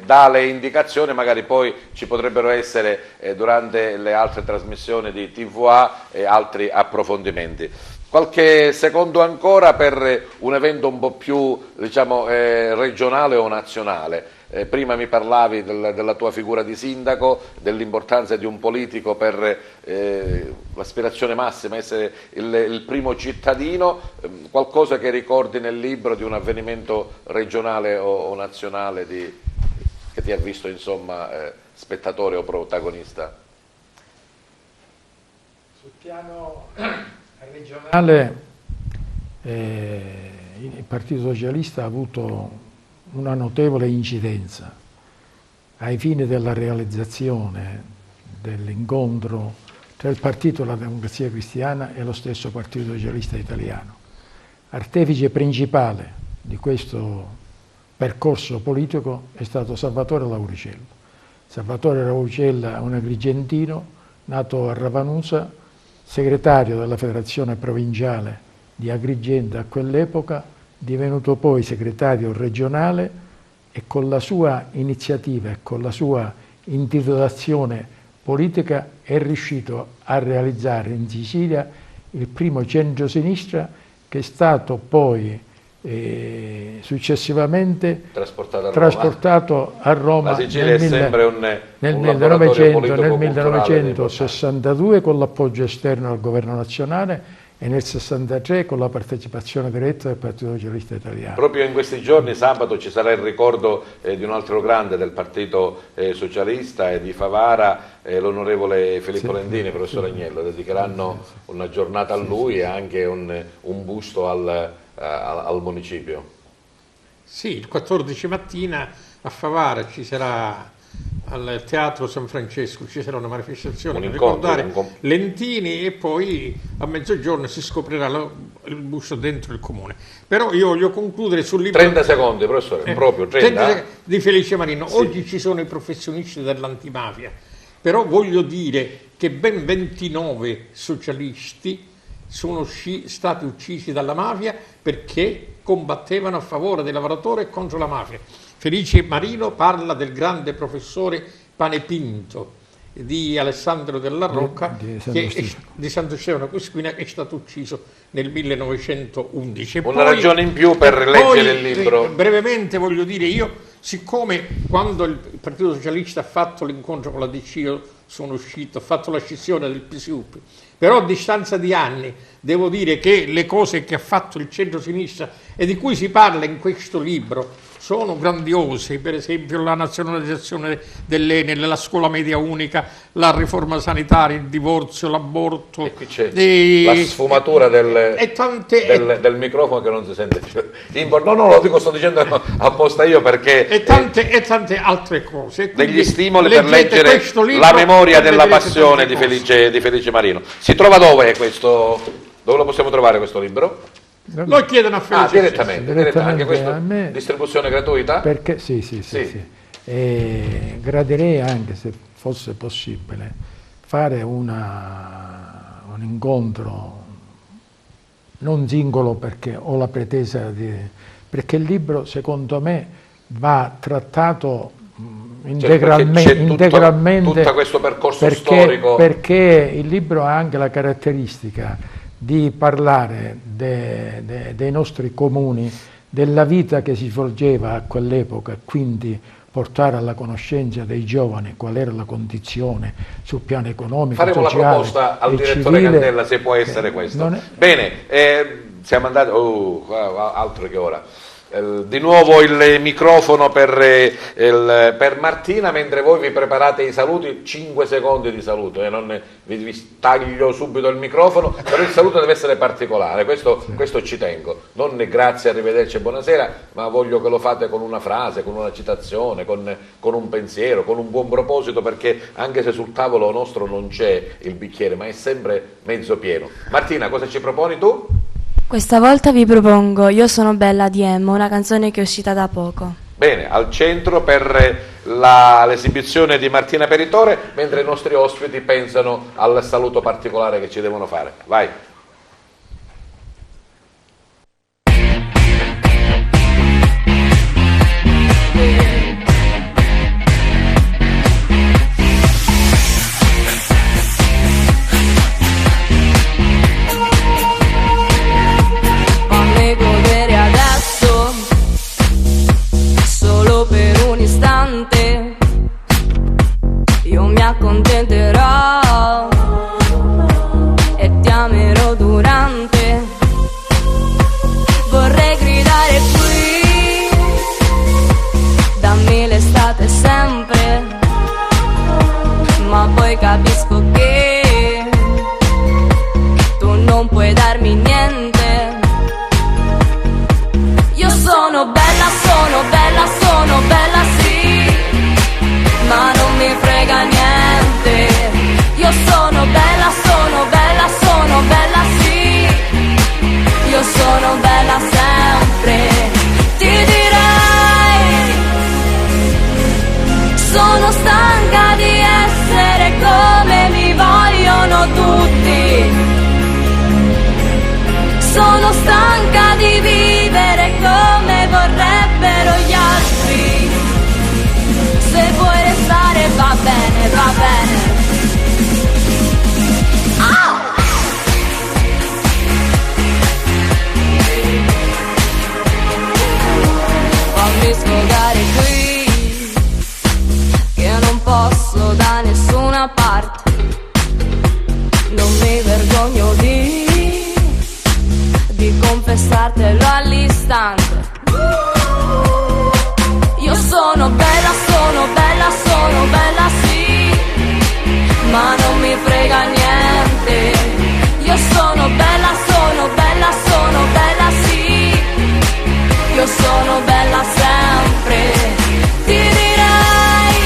dà le indicazioni, magari poi ci potrebbero essere durante le altre trasmissioni di TVA altri approfondimenti. Qualche secondo ancora per un evento un po' più, diciamo, regionale o nazionale. Prima mi parlavi della tua figura di sindaco, dell'importanza di un politico per l'aspirazione massima, essere il primo cittadino. Qualcosa che ricordi nel libro di un avvenimento regionale o nazionale che ti ha visto, insomma, spettatore o protagonista? Sul piano regionale il Partito Socialista ha avuto una notevole incidenza ai fini della realizzazione dell'incontro tra il Partito della Democrazia Cristiana e lo stesso Partito Socialista Italiano. Artefice principale di questo percorso politico è stato Salvatore Lauricella. Salvatore Lauricella è un agrigentino nato a Ravanusa, segretario della Federazione Provinciale di Agrigento a quell'epoca, divenuto poi segretario regionale, e con la sua iniziativa e con la sua individuazione politica è riuscito a realizzare in Sicilia il primo centro-sinistra, che è stato poi successivamente trasportato a Roma nel 1962 con l'appoggio esterno al governo nazionale e nel 1963 con la partecipazione diretta del Partito Socialista Italiano. Proprio in questi giorni, sabato, ci sarà il ricordo di un altro grande del Partito Socialista e di Favara, l'onorevole Filippo Lendini, professor Agnello. Dedicheranno una giornata a lui e anche un busto al municipio. Sì, il 14 mattina a Favara ci sarà al Teatro San Francesco, ci sarà una manifestazione per ricordare Lentini e poi a mezzogiorno si scoprirà il busto dentro il comune. Però io voglio concludere sul libro 30 secondi, professore, proprio 30 di Felice Marino. Sì. Oggi ci sono i professionisti dell'antimafia, però voglio dire che ben 29 socialisti sono stati uccisi dalla mafia perché combattevano a favore dei lavoratori e contro la mafia. Felice Marino parla del grande professore Panepinto di Alessandro della Rocca di Santo Stefano Quisquina, che è stato ucciso nel 1911. Una ragione in più per leggere il libro. Brevemente voglio dire, io siccome quando il Partito Socialista ha fatto l'incontro con la DC io sono uscito, ho fatto la scissione del PSUP, però a distanza di anni devo dire che le cose che ha fatto il centro-sinistra e di cui si parla in questo libro sono grandiose, per esempio la nazionalizzazione dell'Enel, la scuola media unica, la riforma sanitaria, il divorzio, l'aborto. E qui c'è la sfumatura del microfono che non si sente più. No, lo dico, sto dicendo apposta io perché... E tante altre cose. Degli stimoli per leggere la memoria della passione di Felice Marino. Si trova dove questo? Dove lo possiamo trovare questo libro? Lo chiedono a Felice. Direttamente anche questa distribuzione gratuita? Perché sì. E gradirei anche, se fosse possibile, fare un incontro non singolo, perché ho la pretesa perché il libro secondo me va trattato integralmente tutto questo percorso storico, perché il libro ha anche la caratteristica di parlare dei nostri comuni, della vita che si svolgeva a quell'epoca, quindi portare alla conoscenza dei giovani qual era la condizione sul piano economico, faremo sociale, la proposta al direttore civile, Candela se può essere questo. Bene, siamo andati, altro che ora. Di nuovo il microfono per Martina, mentre voi vi preparate i saluti, 5 secondi di saluto, vi taglio subito il microfono, però il saluto deve essere particolare, questo ci tengo, non grazie, arrivederci e buonasera, ma voglio che lo fate con una frase, con una citazione, con un pensiero, con un buon proposito, perché anche se sul tavolo nostro non c'è il bicchiere, ma è sempre mezzo pieno. Martina, cosa ci proponi tu? Questa volta vi propongo Io sono bella di Emma, una canzone che è uscita da poco. Bene, al centro per l'esibizione di Martina Peritore, mentre i nostri ospiti pensano al saluto particolare che ci devono fare. Vai. Io mi accontenterò e ti amerò durante. Vorrei gridare qui, dammi l'estate sempre, ma poi capisco che tu non puoi darmi niente. Io sono bella, sono bella, sono bella sì, ma non mi frega niente. Io sono bella, sono bella, sono bella sì, io sono bella sempre. Ti direi, sono stanca di essere come mi vogliono tutti, sono stanca di vivere come vorrebbero gli altri. Se vuoi restare va bene, va bene. Fammi sfogare qui, che non posso da nessuna parte. Non mi vergogno di confessartelo all'istante. Io sono bella, sono bella, sono bella sì, ma non mi frega niente. Io sono bella, sono bella, sono bella sì, io sono bella sempre. Ti direi,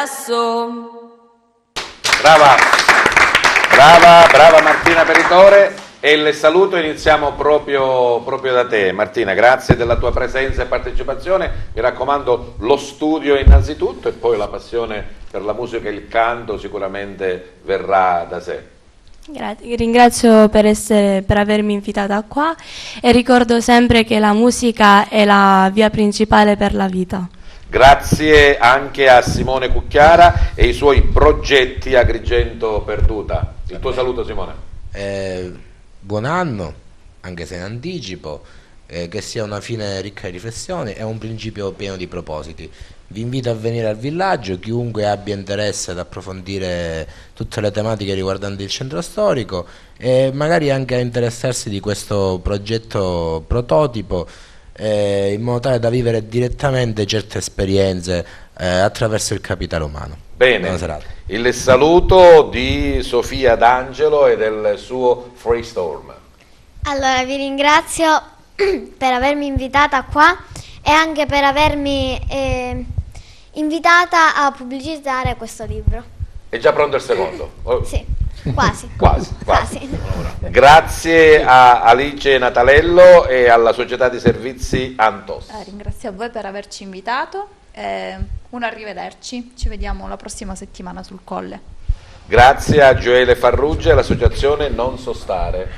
adesso. Brava Martina Peritore. E il saluto iniziamo proprio da te. Martina, grazie della tua presenza e partecipazione. Mi raccomando, lo studio innanzitutto e poi la passione per la musica e il canto sicuramente verrà da sé. Ringrazio per avermi invitata qua e ricordo sempre che la musica è la via principale per la vita. Grazie anche a Simone Cucchiara e i suoi progetti Agrigento Perduta. Il tuo saluto, Simone. Buon anno, anche se in anticipo, che sia una fine ricca di riflessioni e un principio pieno di propositi. Vi invito a venire al villaggio, chiunque abbia interesse ad approfondire tutte le tematiche riguardanti il centro storico e magari anche a interessarsi di questo progetto prototipo, in modo tale da vivere direttamente certe esperienze attraverso il capitale umano. Bene, il saluto di Sofia D'Angelo e del suo Freestorm. Allora, vi ringrazio per avermi invitata qua e anche per avermi invitata a pubblicizzare questo libro. È già pronto il secondo? Sì, quasi. Quasi. Grazie a Alice Natalello e alla società di servizi Antos. Ringrazio a voi per averci invitato. Un arrivederci, ci vediamo la prossima settimana sul Colle. Grazie a Gioele Farrugia e all'associazione Non Sostare.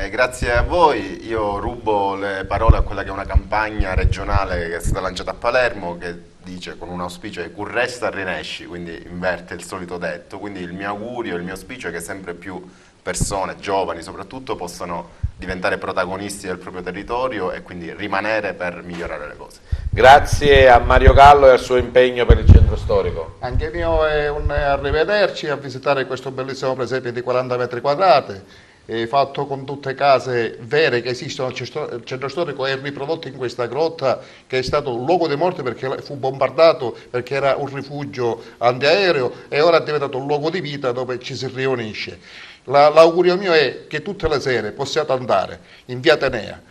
Grazie a voi, io rubo le parole a quella che è una campagna regionale che è stata lanciata a Palermo che dice con un auspicio che cur resta rinesci, quindi inverte il solito detto, quindi il mio augurio, il mio auspicio è che sempre più persone, giovani soprattutto, possano diventare protagonisti del proprio territorio e quindi rimanere per migliorare le cose. Grazie a Mario Gallo e al suo impegno per il centro storico. Anche mio è un arrivederci a visitare questo bellissimo presepe di 40 metri quadrati, fatto con tutte case vere che esistono. Il centro storico è riprodotto in questa grotta che è stato un luogo di morte perché fu bombardato, perché era un rifugio antiaereo e ora è diventato un luogo di vita dove ci si riunisce. L'augurio mio è che tutte le sere possiate andare in via Atenea,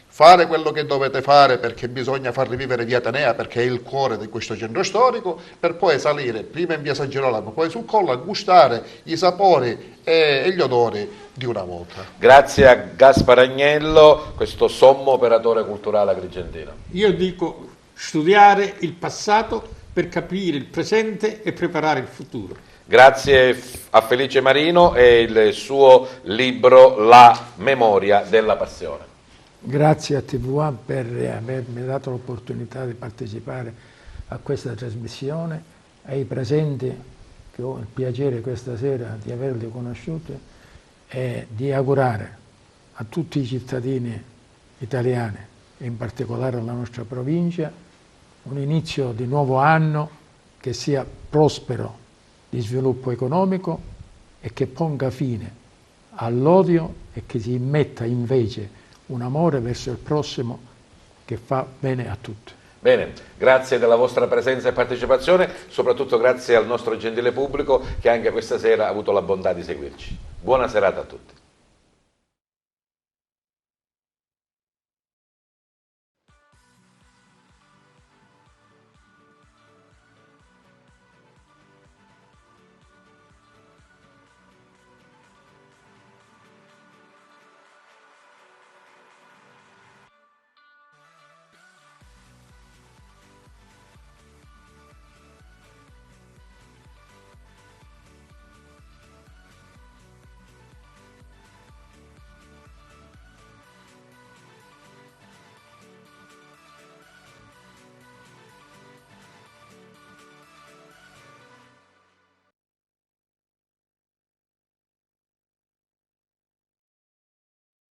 fare quello che dovete fare perché bisogna far rivivere via Atenea perché è il cuore di questo centro storico, per poi salire prima in via San Girolamo, poi sul Colle a gustare i sapori e gli odori di una volta. Grazie a Gaspar Agnello, questo sommo operatore culturale agrigentino. Io dico studiare il passato per capire il presente e preparare il futuro. Grazie a Felice Marino e il suo libro La memoria della passione. Grazie a TVA per avermi dato l'opportunità di partecipare a questa trasmissione, ai presenti che ho il piacere questa sera di averli conosciuti e di augurare a tutti i cittadini italiani e in particolare alla nostra provincia un inizio di nuovo anno che sia prospero di sviluppo economico e che ponga fine all'odio e che si immetta invece un amore verso il prossimo che fa bene a tutti. Bene, grazie della vostra presenza e partecipazione, soprattutto grazie al nostro gentile pubblico che anche questa sera ha avuto la bontà di seguirci. Buona serata a tutti.